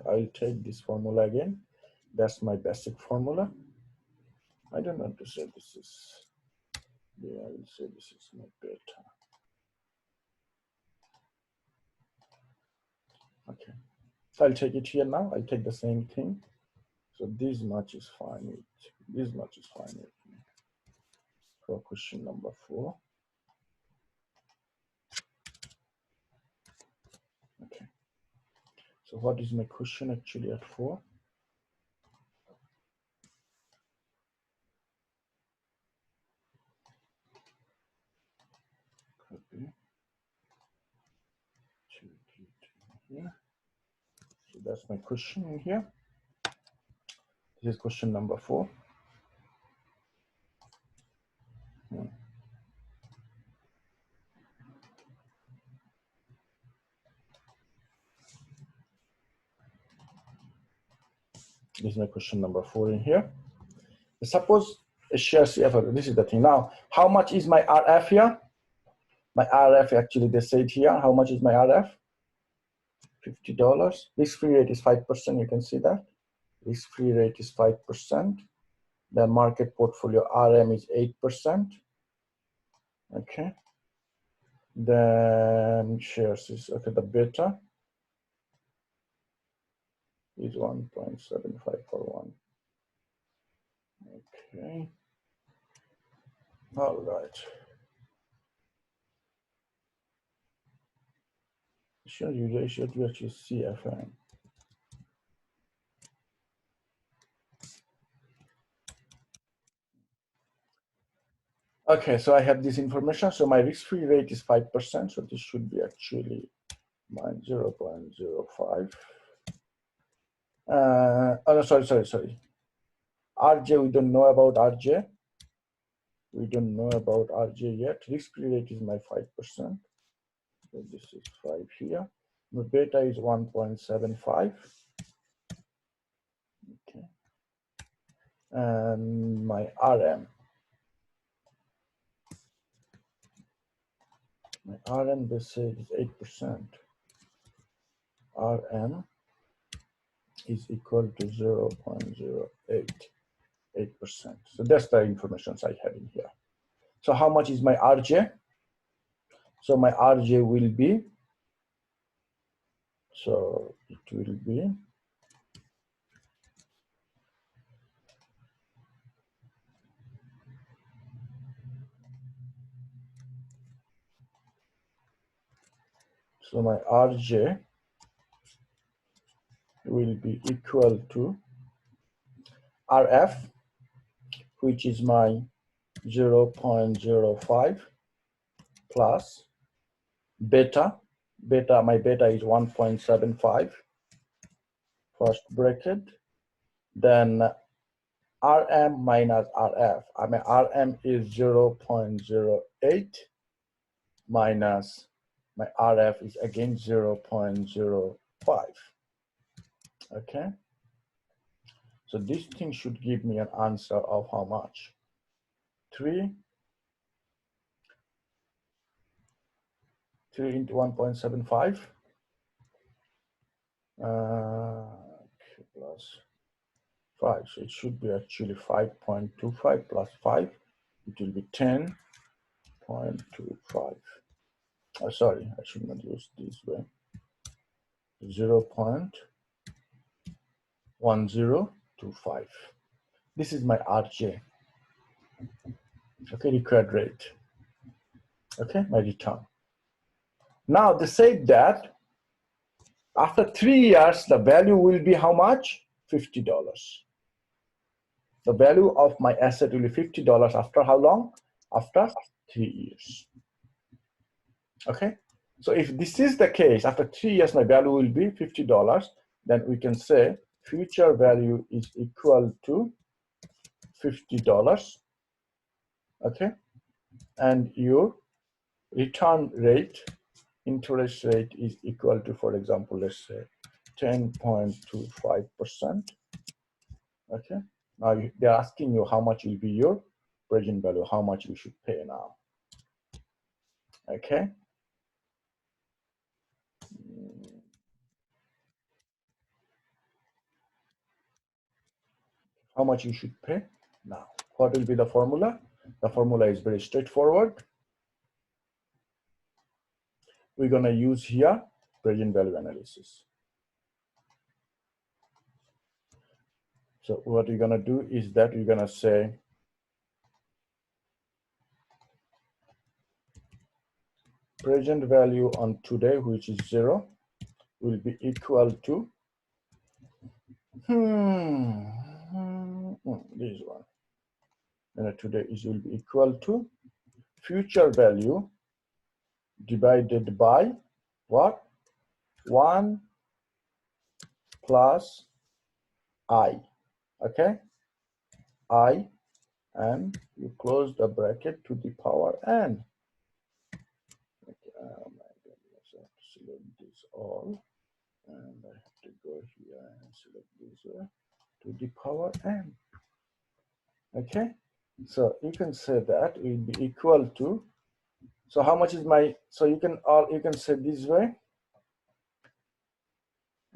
Speaker 1: I'll take this formula again. That's my basic formula. I don't want to say this is, yeah, I will say this is my beta. Okay, so I'll take it here now. I'll take the same thing. So this much is fine. This much is fine with me. For question number 4. Okay. So what is my question actually at 4? Copy. Here. So that's my question in here. This is question number 4. This is my question number 4 in here. Suppose a share CFO, this is the thing. Now, how much is my RF here? My RF, actually, they said here, how much is my RF? $50. Risk-free rate is 5%, you can see that. Risk-free rate is 5%. The market portfolio RM is 8%. Okay. Then shares is, okay, the beta is 1.7541. Okay. All right. Should you actually CFM? Okay, so I have this information. So my risk-free rate is 5%. So this should be actually my 0.05. Oh, no, sorry. RJ, we don't know about RJ. We don't know about RJ yet. Risk-free rate is my 5%. So this is 5 here. My beta is 1.75. Okay. And my RM. My RM, they say, is 8%. RM is equal to 0.088%. So that's the information I have in here. So how much is my RJ? So my RJ will be, so it will be so my RJ will be equal to RF, which is my 0.05 plus beta. My beta is 1.75, first bracket, then RM minus RF. I mean, RM is 0.08 minus my RF is again 0.05. Okay. So this thing should give me an answer of how much? 3 into 1.75 plus 5. So it should be actually 5.25 plus 5. It will be 10.25. Oh, sorry, I should not use this way. 0.1025. This is my RJ. Okay, required rate. Okay, my return. Now they said that after 3 years, the value will be how much? $50. The value of my asset will be $50 after how long? After 3 years. Okay, so if this is the case, after 3 years, my value will be $50, then we can say future value is equal to $50, okay, and your return rate, interest rate is equal to, for example, let's say 10.25%. Okay, now they're asking you how much will be your present value, how much you should pay now. Okay, how much you should pay now. What will be the formula? The formula is very straightforward. We're going to use here present value analysis. So what we're going to do is that we're going to say present value on today, which is 0, will be equal to this one. And today is will be equal to future value divided by what? 1 plus I. Okay, I, and you close the bracket to the power n. Okay, oh my goodness, I have to select this all, and I have to go here and select this to the power n. Okay, so you can say that it will be equal to. So how much is my? So you can say this way.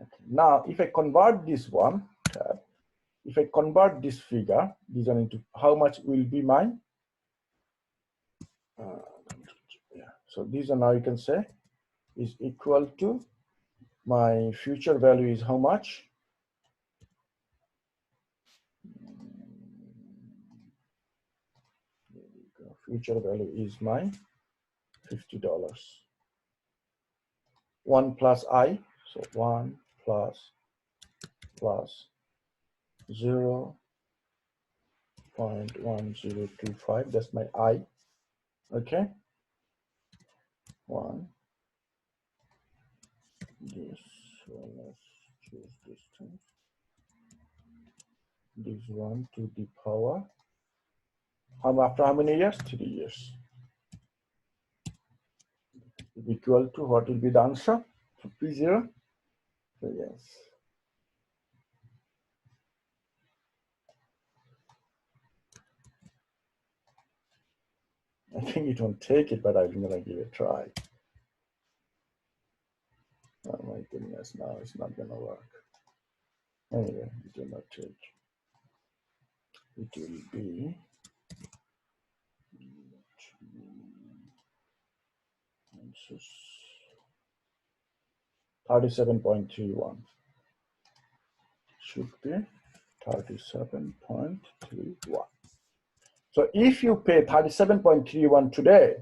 Speaker 1: Okay. Now, if I convert this one, if I convert this figure, this one into how much will be mine? Yeah. So this one now you can say is equal to my future value is how much? There we go. Future value is my $50. 1 plus I, so 1 plus 0.1025, that's my I. Okay, 1, this, so let's choose this thing, this one to the power, after how many years? 3 years. Equal to, what will be the answer? P0. So yes. I think it won't take it, but I'm gonna give it a try. Oh my goodness, now it's not gonna work. Anyway, it will not take. It will be 37.31. Should be 37.31. So if you pay 37.31 today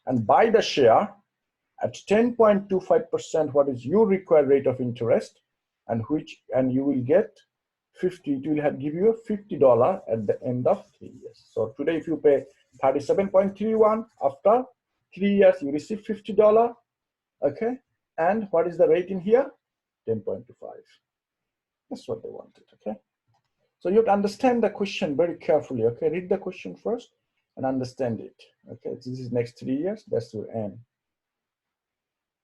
Speaker 1: and buy the share at 10.25%, what is your required rate of interest, and you will get 50, it will give you $50 at the end of 3 years. So today, if you pay 37.31, after 3 years, you receive $50. Okay, and what is the rate in here? 10.25. That's what they wanted. Okay, so you have to understand the question very carefully. Okay, read the question first and understand it. Okay, this is next 3 years. That's your end.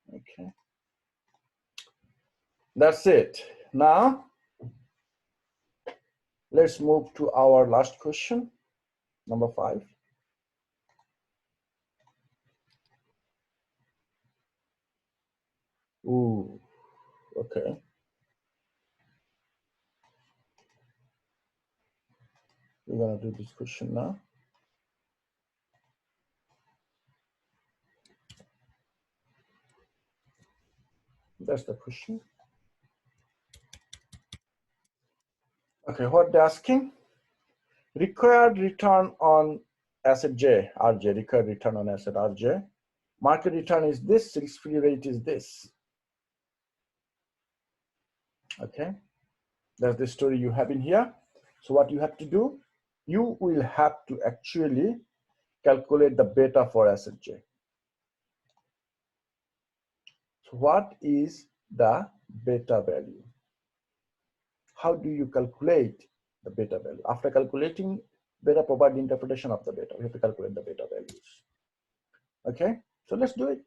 Speaker 1: Okay, that's it. Now let's move to our last question, number 5. Ooh, okay. We're gonna do this question now. That's the question. Okay, what they're asking? Required return on asset J, RJ, required return on asset RJ. Market return is this, risk-free rate is this. Okay, that's the story you have in here. So what you have to do, you will have to actually calculate the beta for asset J. So what is the beta value? How do you calculate the beta value. After calculating beta, provide the interpretation of the beta. We have to calculate the beta values. Okay, so let's do it.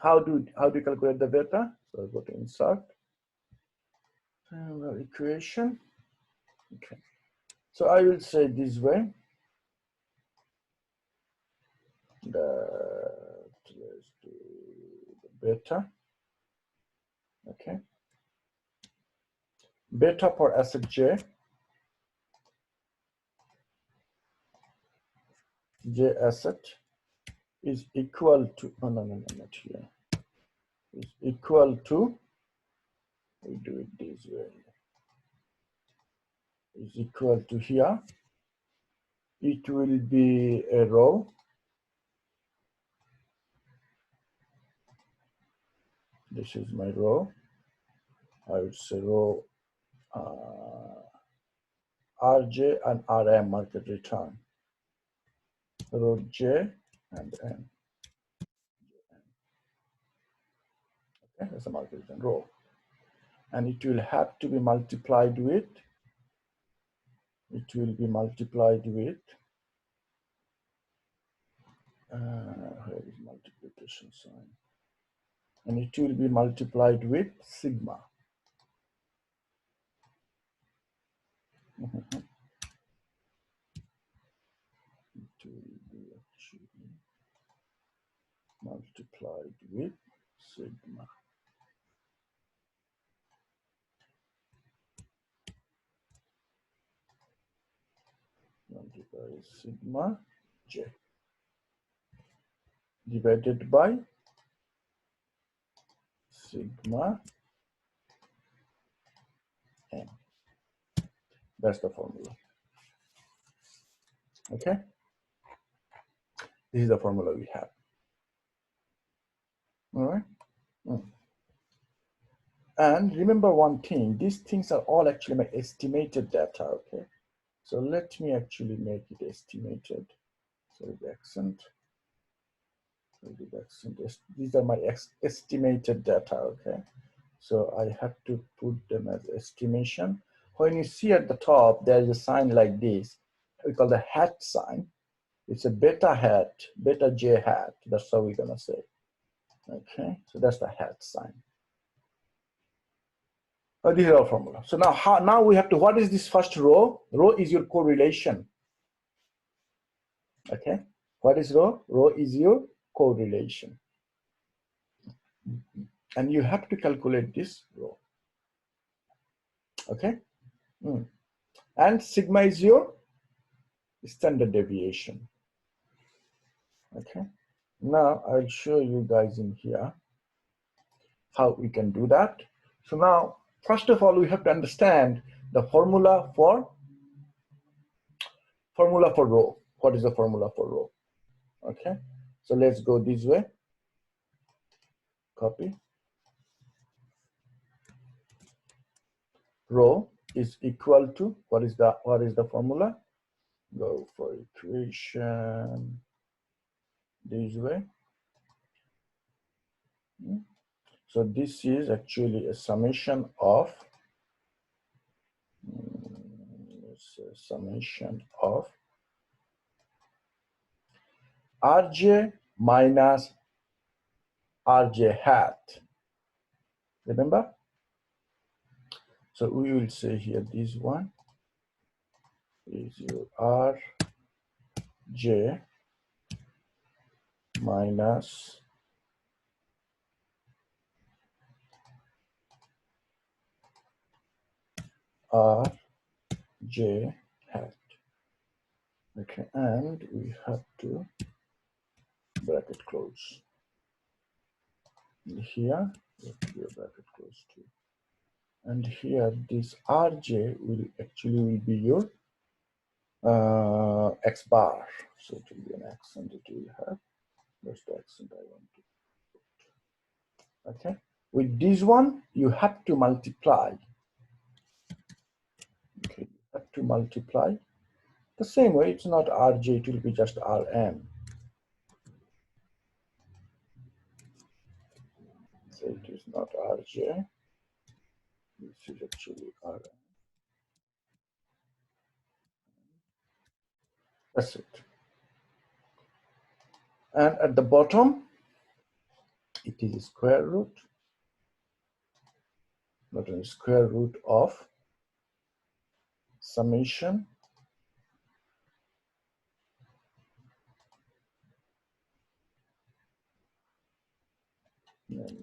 Speaker 1: How do you calculate the beta? So go to insert equation. Okay, so I will say this way. Let's do the beta. Okay, beta for asset J asset is equal to, oh, no, not here, is equal to, we do it this way, is equal to here, it will be a row, this is my row, I would say row RJ and RM market return, row J and N. Okay, that's a market return row. And it will have to be multiplied with, it will be multiplied with, where is multiplication sign? And it will be multiplied with sigma. It will be actually multiplied with sigma. Multiplied with sigma J divided by sigma N. That's the formula. Okay, this is the formula we have. All right. And remember one thing, these things are all actually my estimated data. Okay, so let me actually make it estimated. So the accent, these are my estimated data. Okay, so I have to put them as estimation. When you see at the top there is a sign like this, we call the hat sign. It's a beta hat, beta J hat. That's how we're gonna say. Okay, so that's the hat sign. This is our formula. So now we have to, what is this first row? Row is your correlation. Okay, what is row? Row is your correlation. And you have to calculate this row. Okay, and sigma is your standard deviation. Okay, now I'll show you guys in here how we can do that. So now, first of all, we have to understand the formula for row. What is the formula for row? Okay, so let's go this way. Copy. Row is equal to, what is the formula? Go for equation this way. So this is actually a summation of RJ minus RJ hat. Remember? So we will say here this one is your RJ minus RJ hat. Okay, and we have to bracket close. Here, we have to be a bracket close too. And here, this RJ will actually be your X bar. So it will be an accent that we have. That's the accent I want to put. Okay. With this one, you have to multiply. Okay, you have to multiply. The same way, it's not RJ, it will be just RM. So it is not RJ. This is actually RM. That's it. And at the bottom, it is square root, square root of summation it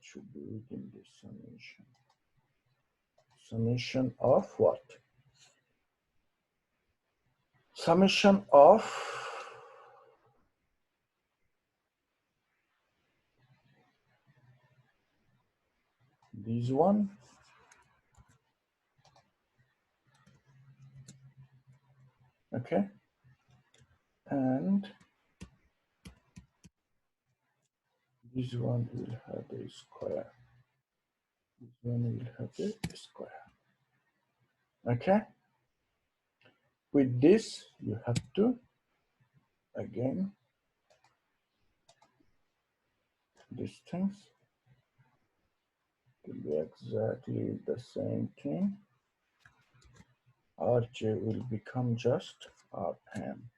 Speaker 1: should be within this summation of what? Summation of this one okay, and this one will have a square. This one will have a square. Okay. With this, you have to again these things to be exactly the same thing. Rj will become just Rm.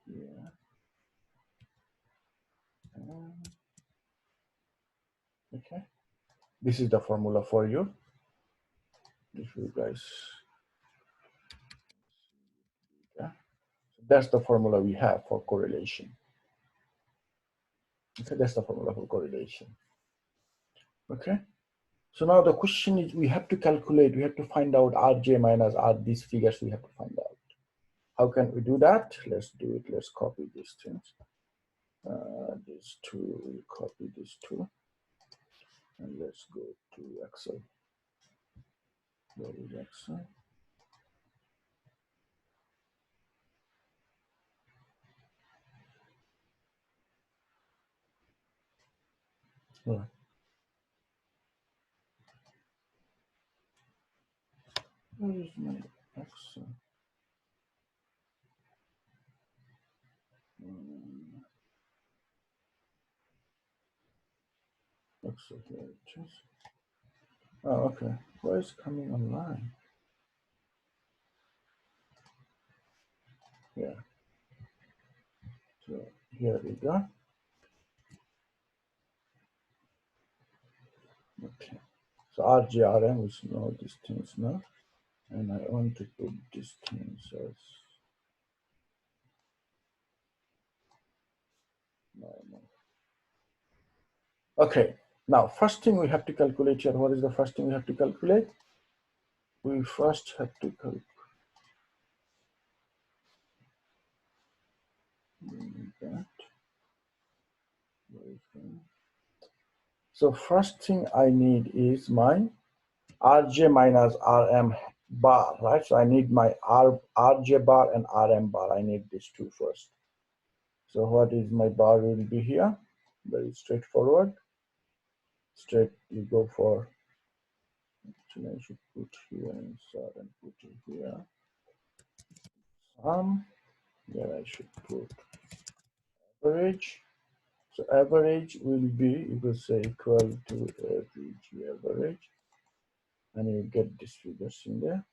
Speaker 1: Yeah. Okay. This is the formula for you. If you guys, yeah. So that's the formula we have for correlation. Okay, that's the formula for correlation. Okay. So now the question is, we have to calculate, we have to find out Rj minus R, these figures we have to find out. How can we do that? Let's do it. Let's copy these things. These two, we'll copy these two. And let's go to Excel. Where is Excel? Right. Where is my Excel? Excel, here it is. Oh, okay. Why is it coming online? Yeah. So here we go. Okay. So RGRM, we know these things now. And I want to put these things as normal. Okay. Now, first thing we have to calculate here. What is the first thing we have to calculate? We first have to calculate that. So first thing I need is my Rj minus Rm bar, right? So I need my Rj bar and Rm bar. I need these two first. So what is my bar will be here? Very straightforward. Straight, you go for, actually I should put here inside and put it here. Here I should put average. So average will be, you could say, equal to average, and you get these figures in there.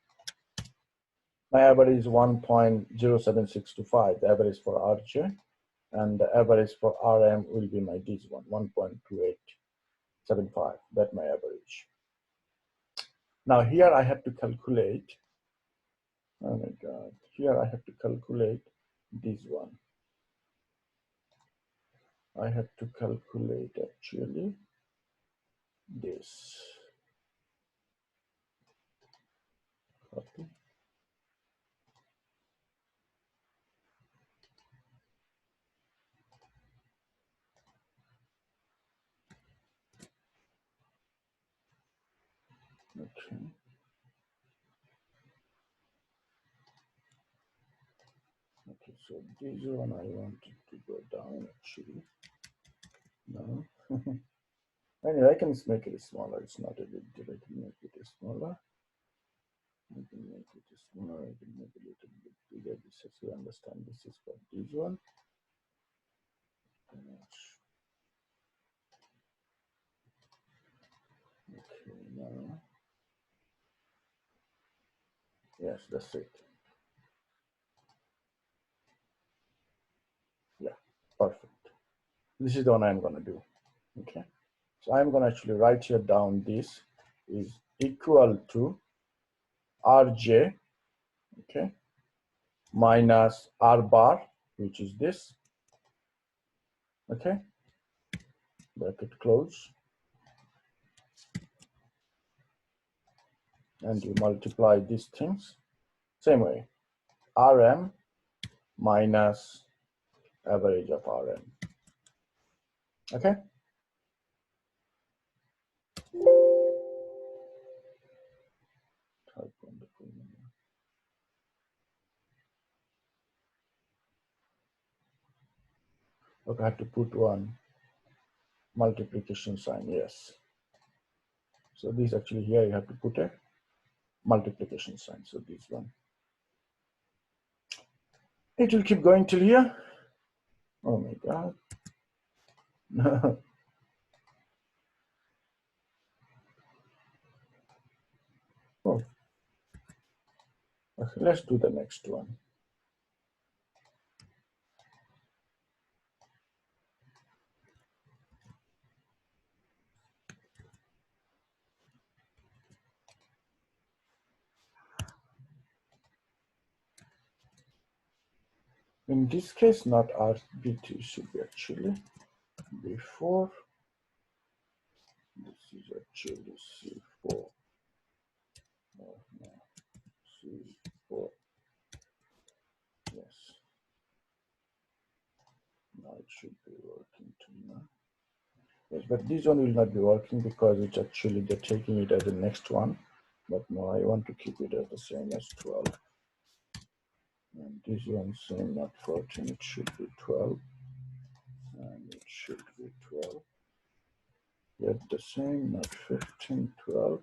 Speaker 1: My average is 1.07625, the average for RJ, and the average for RM will be my this one, 1.2875. That's my average. Now here I have to calculate, oh my God, here I have to calculate this one. I have to calculate actually this. Copy. Okay. Okay, so this one I wanted to go down actually. No. Anyway, I can make it smaller. It's not a big deal. I can make it smaller. I can make it smaller. I can make it a little bit bigger. This is, you understand, this is for this one. Okay, now, yes, that's it. Yeah, perfect. This is the one I'm going to do. Okay, so I'm going to actually write here down this is equal to Rj, okay, minus R bar, which is this, okay, bracket close, and you multiply these things same way, Rm minus average of Rm, okay. Okay, I have to put one multiplication sign, yes. So this actually here you have to put a multiplication sign. So this one. It will keep going till here. Oh my God. Oh. Okay, let's do the next one. In this case, not RB2 should be actually before. This is actually C4. No, no, C4. Yes. Now it should be working too now. Yes, but this one will not be working because it's actually they're taking it as the next one. But no, I want to keep it as the same as 12. And this one same, not 14, it should be 12. And it should be 12. Yet the same, not 15, 12.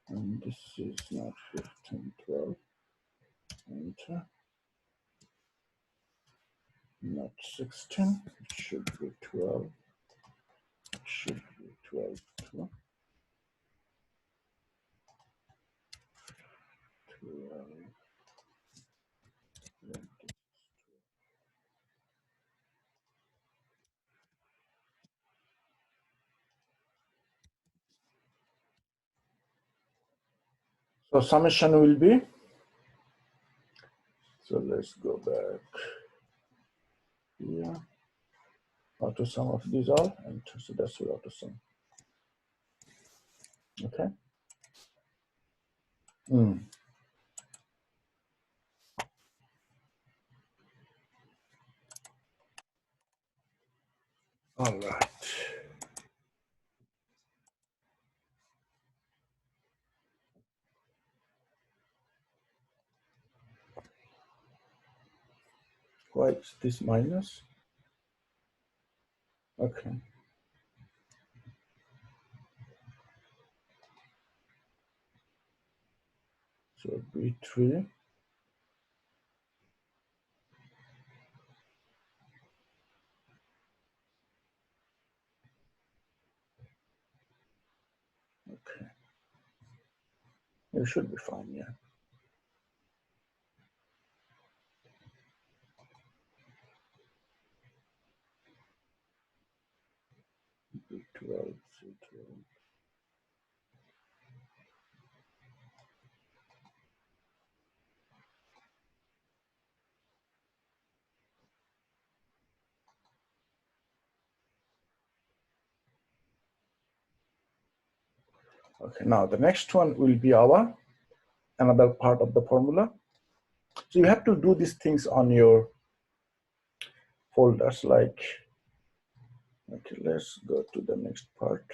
Speaker 1: And this is not 15, 12. Enter. Not 16, it should be 12. It should be 12, 12. 12. So summation will be, so let's go back here. Auto sum of these all, and so that's what auto sum. Okay. All right. Why is this minus? Okay. So B3. Okay. It should be fine, yeah. B12, C12. Okay, now the next one will be our another part of the formula. So you have to do these things on your folders, like, okay, let's go to the next part.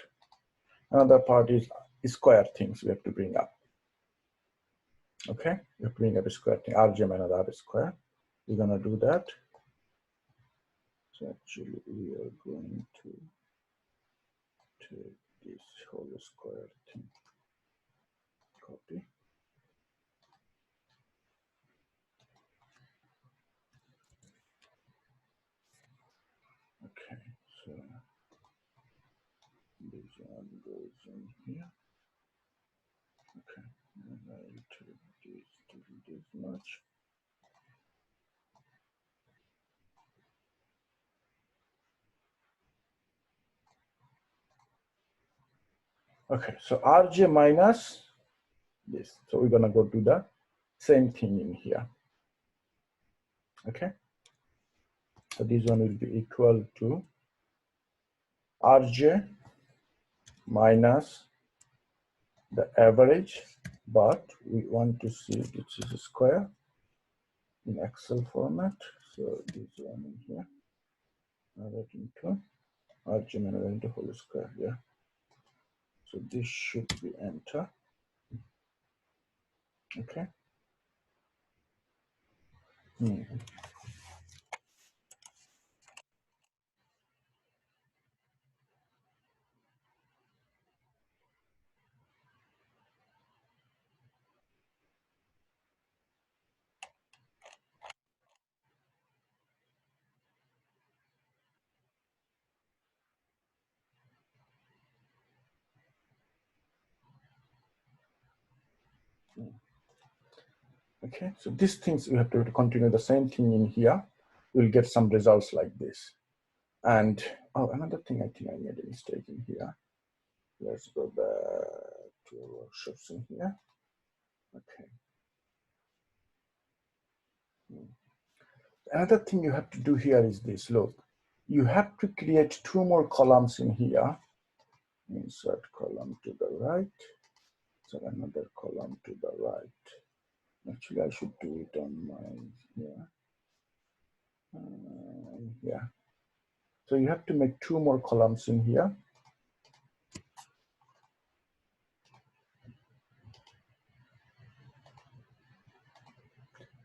Speaker 1: Another part is square things we have to bring up. Okay, you have to bring up a square thing, RG minus R square. We're gonna do that. So actually we are going to take this whole square thing, copy. Okay, so this one goes in here. Okay, and I take this much. Okay, so Rj minus this. So we're gonna go to the same thing in here. Okay, so this one will be equal to Rj minus the average, but we want to see this is a square in Excel format. So this one in here, that into Rj minus into whole square. Yeah. So this should be enter. Okay. Okay, so these things we have to continue the same thing in here. We'll get some results like this. And oh, another thing, I think I made a mistake in here. Let's go back to workshops in here. Okay. Another thing you have to do here is this. Look, you have to create two more columns in here. Insert column to the right. So another column to the right. Actually, I should do it on my, yeah. So you have to make two more columns in here.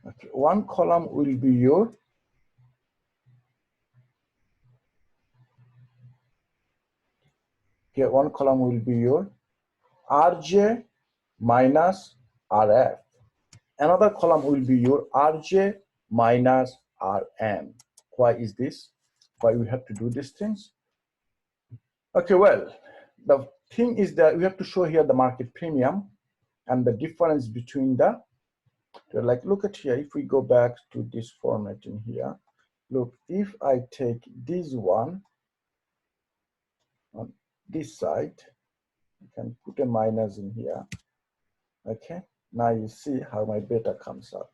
Speaker 1: Okay, one column will be your here. One column will be your RJ minus RF. Another column will be your RJ minus RM. Why is this? Why we have to do these things? Okay, well, the thing is that we have to show here the market premium and the difference between the, like, look at here, if we go back to this format in here, look, if I take this one on this side, I can put a minus in here. Okay, now you see how my beta comes up.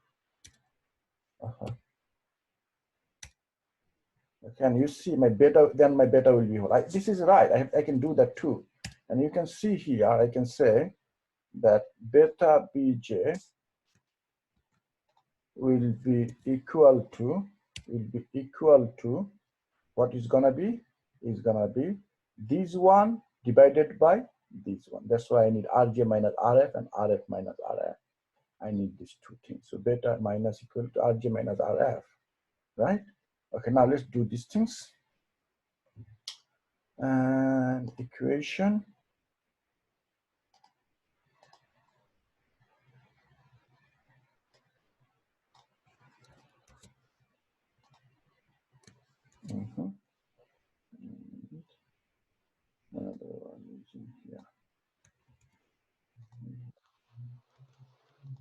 Speaker 1: Okay, and you see my beta, then my beta will be whole. This is right, I can do that too. And you can see here, I can say that beta bj will be equal to, what is gonna be? Is gonna be this one divided by this one. That's why I need Rj minus Rf and Rf minus Rf. I need these two things. So beta minus equal to Rj minus Rf, right? Okay, now let's do these things. And equation. Another one is in here.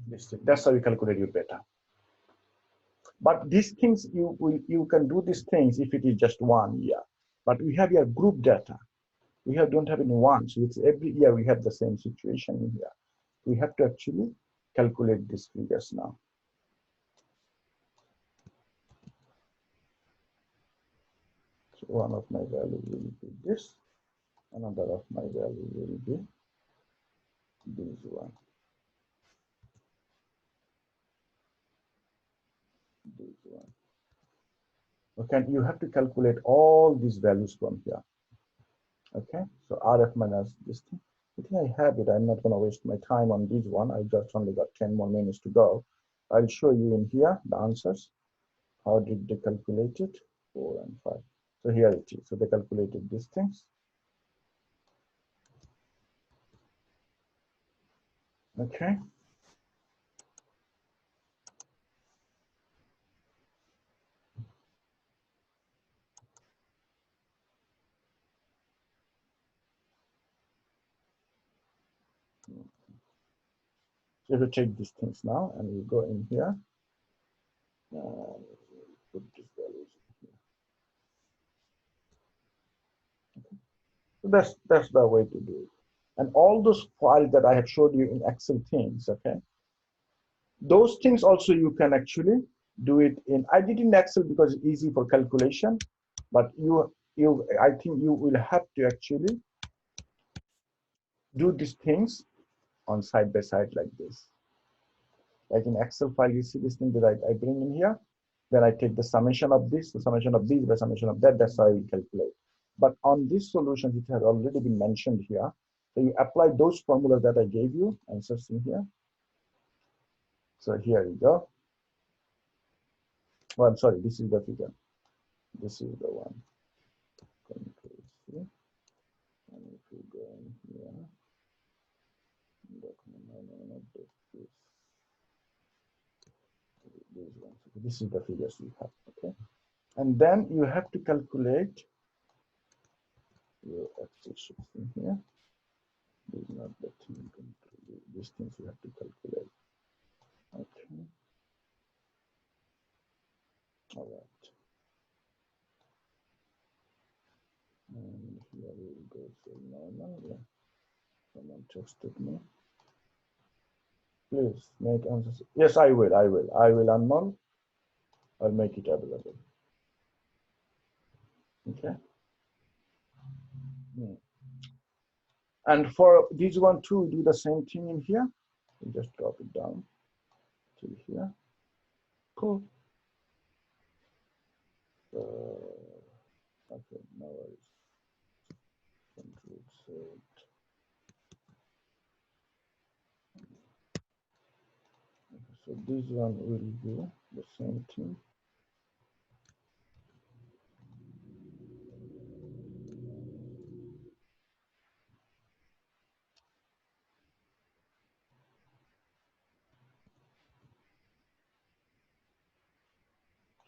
Speaker 1: This thing. That's how you calculate your beta. But these things you can do these things if it is just 1 year. But we have your group data. We don't have any one. So it's every year we have the same situation in here. We have to actually calculate these figures now. So one of my value will be this. Another of my value will be this one. This one. Okay, you have to calculate all these values from here. Okay, so RF minus this thing. I think I have it. I'm not going to waste my time on this one. I just only got 10 more minutes to go. I'll show you in here the answers. How did they calculate it? 4 and 5. So here it is. So they calculated these things. Okay. You have to take these things now, and we go in here. Put these values here. Okay. So that's the way to do it. And all those files that I have showed you in Excel things, okay? Those things also you can actually do it in. I did in Excel because it's easy for calculation, but I think you will have to actually do these things on side by side like this. Like in Excel file, you see this thing that I bring in here. Then I take the summation of this, the summation of this, the summation of that. That's how I will calculate. But on this solution, it has already been mentioned here. So you apply those formulas that I gave you, answers in here. So here you go. Oh, I'm sorry, this is the figure. This is the one. Control C. And if you go in here, this is the figures you have, okay? And then you have to calculate your Excel sheets in here. This is not the thing. These things you have to calculate. Okay. All right. And here we go to normal. Yeah. Someone texted me. Please make answers. Yes, I will. I will unnull. I'll make it available. Okay. And for this one too, do the same thing in here. You just drop it down to here. Cool. Okay, no worries. Control Z. So this one will be the same thing.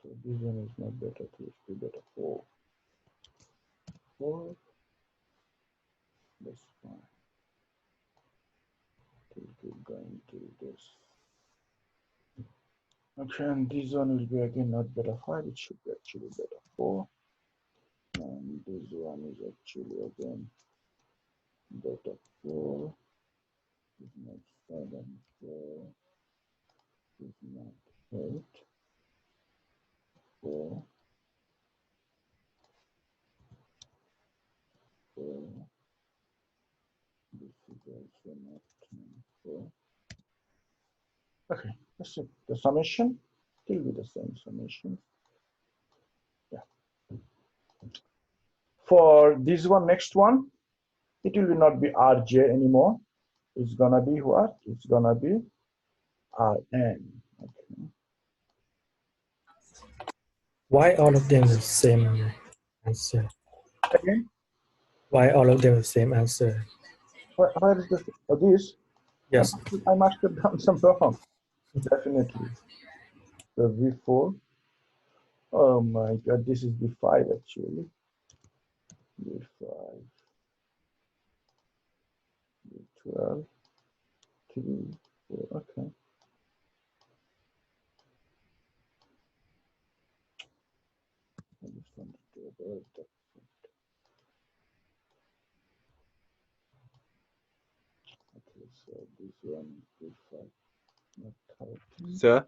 Speaker 1: So this one is not better, it's be better 4. 4. That's fine. We'll keep going to this. Okay, and this one will be again not better 5, it should be actually better 4. And this one is actually again better 4. It's not 7, 4. It's not 8, 4. 4. This is also not 10, 4. Okay, that's it. The summation still be the same summation. Yeah. For this one, next one, it will not be RJ anymore. It's gonna be what? It's gonna be RN. Okay.
Speaker 2: Why all of them the same answer?
Speaker 1: Again?
Speaker 2: Why all of them the same answer?
Speaker 1: Where is this? Oh, this?
Speaker 2: Yes.
Speaker 1: I must have done some wrong. Definitely. The V4. Oh my God, this is V5 actually. V5. V12. 3, 4. Okay. I just wanted to avoid that. Okay, so this one V5.
Speaker 3: Sir?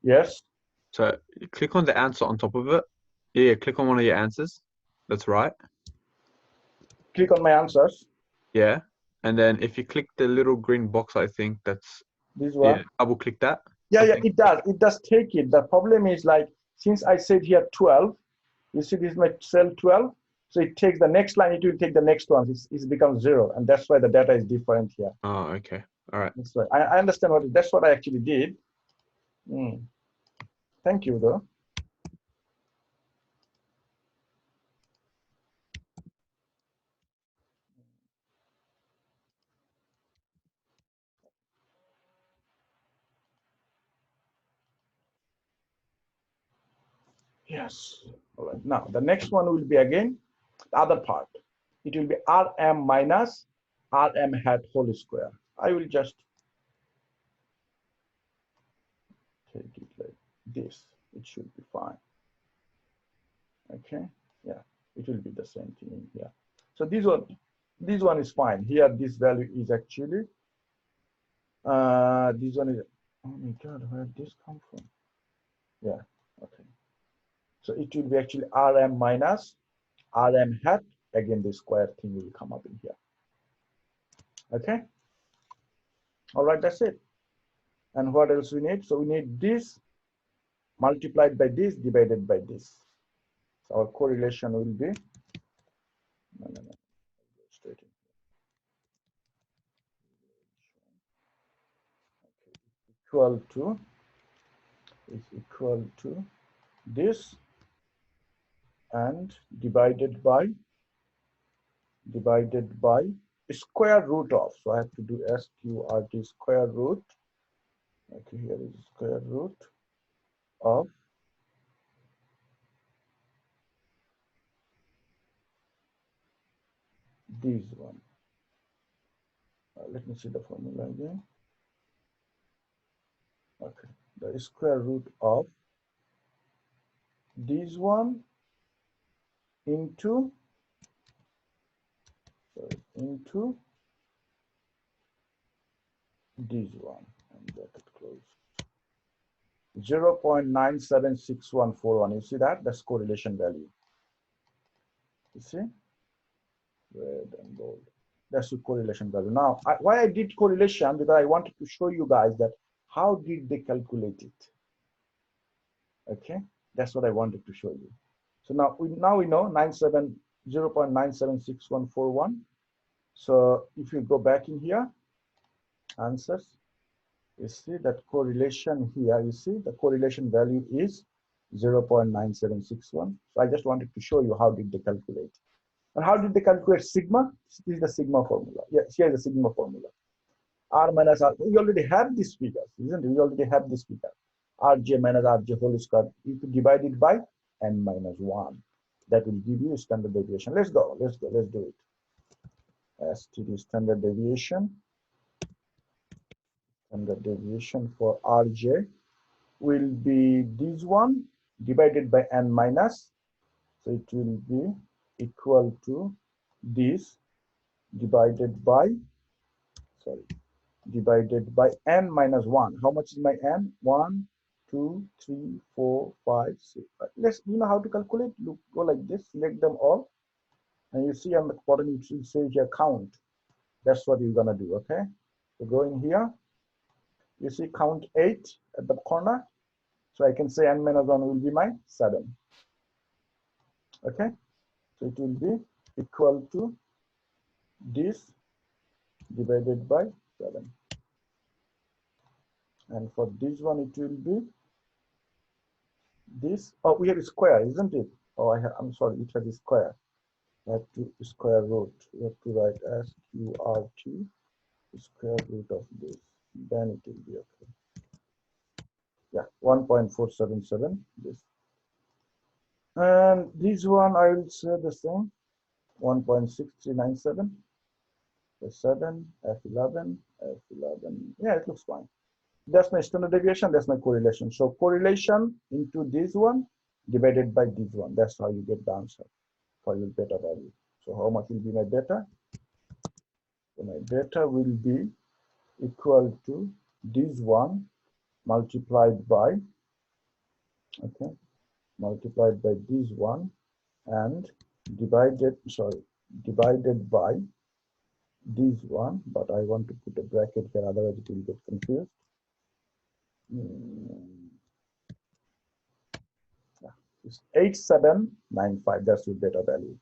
Speaker 1: Yes.
Speaker 3: So click on the answer on top of it. Yeah, click on one of your answers. That's right.
Speaker 1: Click on my answers.
Speaker 3: Yeah. And then if you click the little green box, I think that's
Speaker 1: This one.
Speaker 3: Yeah, double click that.
Speaker 1: Yeah, it does. It does take it. The problem is like since I said here 12, you see this is my cell 12. So it takes the next line, it will take the next one. It becomes 0. And that's why the data is different here.
Speaker 3: Oh, okay. All right.
Speaker 1: That's right. I understand that's what I actually did. Thank you though. Yes. All right. Now the next one will be again the other part. It will be Rm minus Rm hat whole square. I will just this, it should be fine. Okay, yeah, it will be the same thing in here. So this one is fine. Here, this value is actually, this one is, oh my God, where did this come from? Yeah, okay. So it will be actually Rm minus Rm hat. Again, the square thing will come up in here. Okay. All right, that's it. And what else we need? So we need this multiplied by this divided by this. So our correlation will be, straight in. Okay, is equal to this and divided by square root of. So I have to do SQRT square root. Okay, here is square root of this one. Let me see the formula again. Okay, the square root of this one into this one, and bracket close. 0.976141. You see that? That's correlation value. You see? Red and gold. That's the correlation value. Now, why I did correlation, because I wanted to show you guys that how did they calculate it. Okay, that's what I wanted to show you. So now we know 0.976141. So if you go back in here, answers, you see that correlation here, you see the correlation value is 0.9761. So I just wanted to show you how did they calculate. And how did they calculate sigma? This is the sigma formula. Yes, here is the sigma formula. R minus R, we already have this figure, isn't it? We already have this figure. Rj minus Rj whole square, if you divide it by n minus 1. That will give you standard deviation. Let's do it. STD standard deviation. Standard deviation for Rj will be this one divided by n minus. So it will be equal to this divided by n minus 1. How much is my n? 1, 2, 3, 4, 5, 6. Let's, you know how to calculate. Look, go like this, select them all. And you see on the bottom, it should say here count. That's what you're gonna do, okay? So go in here. You see count 8 at the corner. So I can say n minus 1 will be my 7. Okay? So it will be equal to this divided by 7. And for this one, it will be this. Oh, we have a square, isn't it? Oh, I'm sorry, it has a square. I have to square root. We have to write SQRT square root of this. Then it will be okay. Yeah, 1.477 this. And this one, I will say the same. 1.6397. F7, F11, F11. Yeah, it looks fine. That's my standard deviation, that's my correlation. So correlation into this one divided by this one. That's how you get the answer for your beta value. So how much will be my beta? So my beta will be equal to this one multiplied by, okay, multiplied by this one and divided by this one, but I want to put a bracket here, otherwise it will get confused. Yeah, it's 8795. That's your beta value.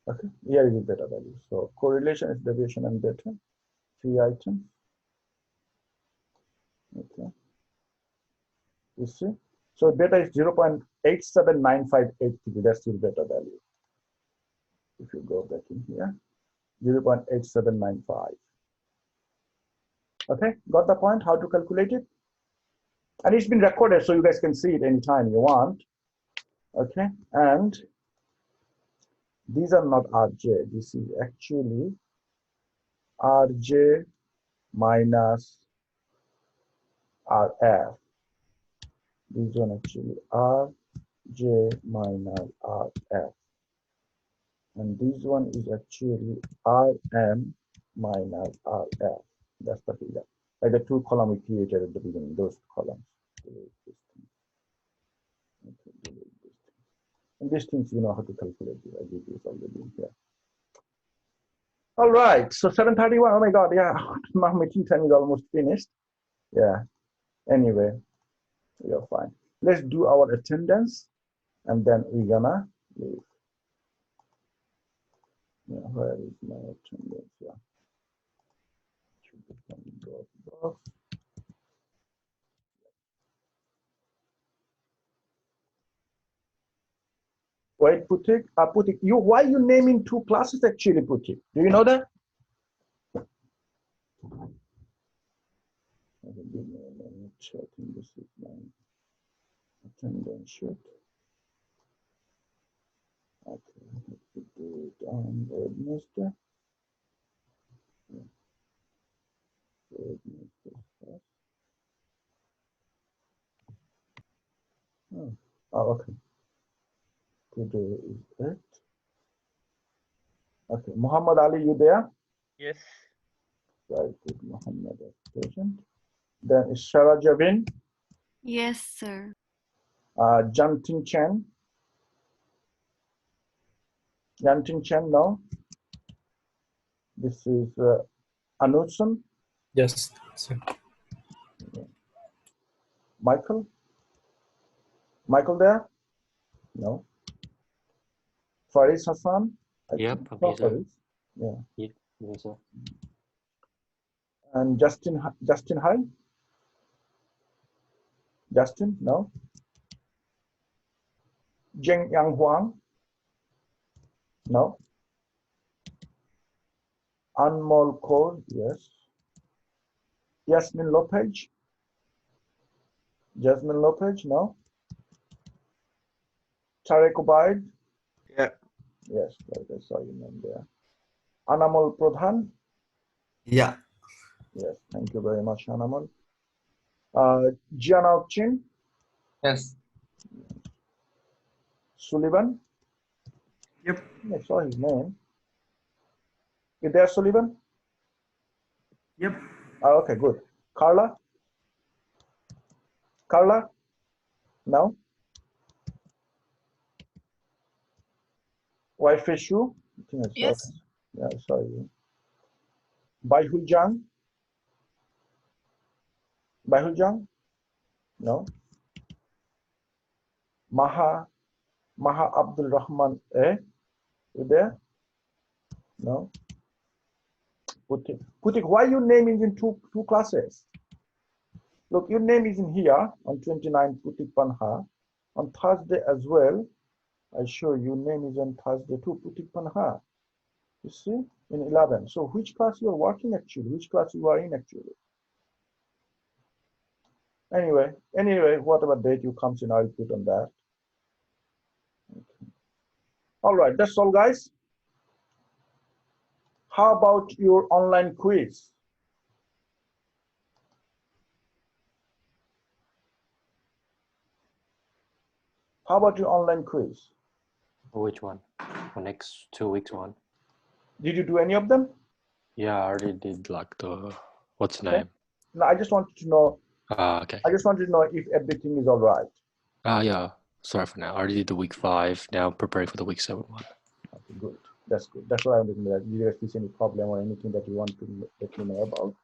Speaker 1: Okay, here is the beta value. So correlation is deviation and beta. 3 items. Okay. You see? So beta is 0.87958. That's your beta value. If you go back in here, 0.8795. Okay, got the point? How to calculate it? And it's been recorded, so you guys can see it anytime you want. Okay, and these are not Rj. This is actually Rj minus RF. This one actually RJ minus RF. And this one is actually RM minus RF. That's the figure. Like the two column we created at the beginning, those columns. And these things you know how to calculate. I did this already here. All right, so 7:31. Oh my God, yeah, my meeting time is almost finished. Yeah. Anyway, we are fine. Let's do our attendance, and then we're gonna leave. Yeah, where is my attendance? Yeah. Should be from Dropbox. Wait, Putik, Putik, why you naming two classes actually, Putik? Do you know that? Give me a minute. I think this is my attendance sheet. Okay, I have to do it on Wednesday. Wednesday first. Oh, okay. Today is it. Okay, Muhammad Ali, you there?
Speaker 4: Yes.
Speaker 1: Right, good. Muhammad is present. Then is Shara Javin,
Speaker 5: Yes, sir.
Speaker 1: Janting Chen. Janting Chen, no. This is Anutsun,
Speaker 2: Yes, sir.
Speaker 1: Michael. Michael there? No. Faris Hassan.
Speaker 6: Yep,
Speaker 1: think
Speaker 6: I'm
Speaker 1: so,
Speaker 6: here, sir.
Speaker 1: Faris. Yeah.
Speaker 6: Yes, sir.
Speaker 1: And Justin Hai. Justin, no. Zheng Yang Huang. No. Anmol Kaur, yes. Yasmin Lopez. Jasmine Lopez, no. Tarek Ubaid.
Speaker 3: Yeah.
Speaker 1: Yes, right, I saw your name there. Anamol Pradhan.
Speaker 7: Yeah.
Speaker 1: Yes, thank you very much, Anamol. Jianao Chin.
Speaker 7: Yes.
Speaker 1: Sullivan.
Speaker 7: Yep.
Speaker 1: I saw his name. You there, Sullivan?
Speaker 7: Yep.
Speaker 1: Oh, okay, good. Carla? Carla? No? Wai Fei Shu? I think I saw
Speaker 5: Yes.
Speaker 1: it. Yeah, I saw you. Bai Hu Jiang? Bai Hu Jiang? No? Maha Abdul Rahman, you there? No? Putik, why you naming in two classes? Look, your name is in here on 29, Putik Panha. On Thursday as well, I show you name is on Thursday too, Putik Panha. You see, in 11. So which class you are working actually? Which class you are in actually? Anyway, whatever date you comes in, I'll put on that. Okay. All right, that's all, guys. How about your online quiz? How about your online quiz?
Speaker 6: Which one? For next 2 weeks one.
Speaker 1: Did you do any of them?
Speaker 6: Yeah, I already did like the what's the
Speaker 1: Okay.
Speaker 6: name?
Speaker 1: No, I just wanted to know.
Speaker 6: Okay.
Speaker 1: I just wanted to know if everything is all right.
Speaker 6: Yeah. Sorry for now. I already did the week 5. Now I'm preparing for the week 7 one.
Speaker 1: Okay, good. That's good. That's what I'm looking at. If you guys see any problem or anything that you want to let me know about,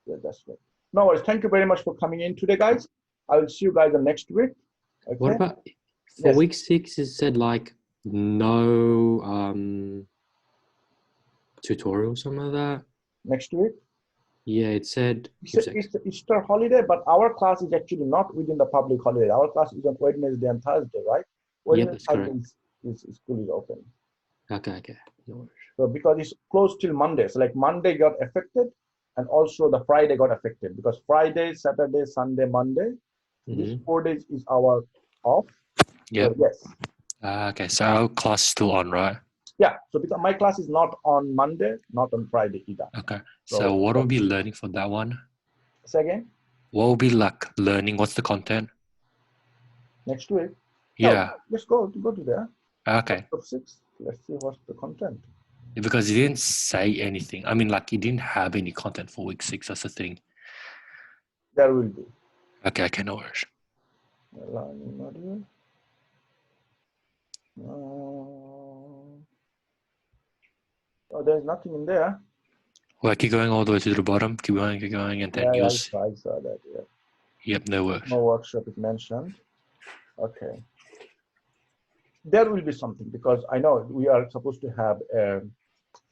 Speaker 1: yeah, that's good. No worries. Thank you very much for coming in today, guys. I will see you guys the next week. Okay.
Speaker 6: What about for
Speaker 1: Yes.
Speaker 6: week 6? It said like no tutorial, something like that.
Speaker 1: Next week?
Speaker 6: Yeah, it said.
Speaker 1: It's the Easter holiday, but our class is actually not within the public holiday. Our class is on Wednesday and Thursday, right? Wednesday
Speaker 6: that's
Speaker 1: Thursday
Speaker 6: correct.
Speaker 1: is school is open.
Speaker 6: Okay. No worries.
Speaker 1: So because it's closed till Monday, so like Monday got affected, and also the Friday got affected because Friday, Saturday, Sunday, Monday, these 4 days is our off.
Speaker 6: Yeah.
Speaker 1: So yes.
Speaker 6: Okay, so our class is still on, right?
Speaker 1: Yeah. So because my class is not on Monday, not on Friday either.
Speaker 6: Okay.
Speaker 1: So
Speaker 6: So what are we learning for that one?
Speaker 1: say again.
Speaker 6: What will be like learning? What's the content?
Speaker 1: Next week.
Speaker 6: Yeah.
Speaker 1: Let's go to there.
Speaker 6: Okay.
Speaker 1: Workshop 6. Let's see what's the content.
Speaker 6: Because he didn't say anything. I mean, like he didn't have any content for week 6. That's the thing.
Speaker 1: There will be.
Speaker 6: Okay, no worries.
Speaker 1: Learning module. Oh, there's nothing in there.
Speaker 6: Well, keep going all the way to the bottom. Keep going, and then
Speaker 1: Yeah,
Speaker 6: you'll
Speaker 1: I
Speaker 6: see.
Speaker 1: saw that. Yeah.
Speaker 6: Yep, no worries.
Speaker 1: No workshop is mentioned. Okay. There will be something because I know we are supposed to have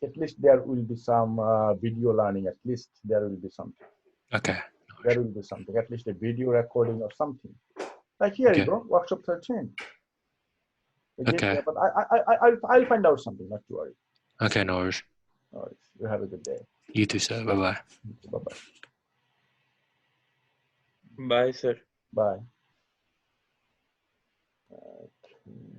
Speaker 1: at least there will be some video learning. At least there will be something.
Speaker 6: Okay.
Speaker 1: There will be something. At least a video recording or something. Like here
Speaker 6: Okay.
Speaker 1: you go. Workshop 13.
Speaker 6: Okay.
Speaker 1: Yeah, but I'll find out something. Not to worry.
Speaker 6: Okay, no worries.
Speaker 1: All right. You have a good day.
Speaker 6: You too, sir. Bye-bye.
Speaker 1: Bye-bye.
Speaker 3: Bye, sir.
Speaker 1: Bye. Okay.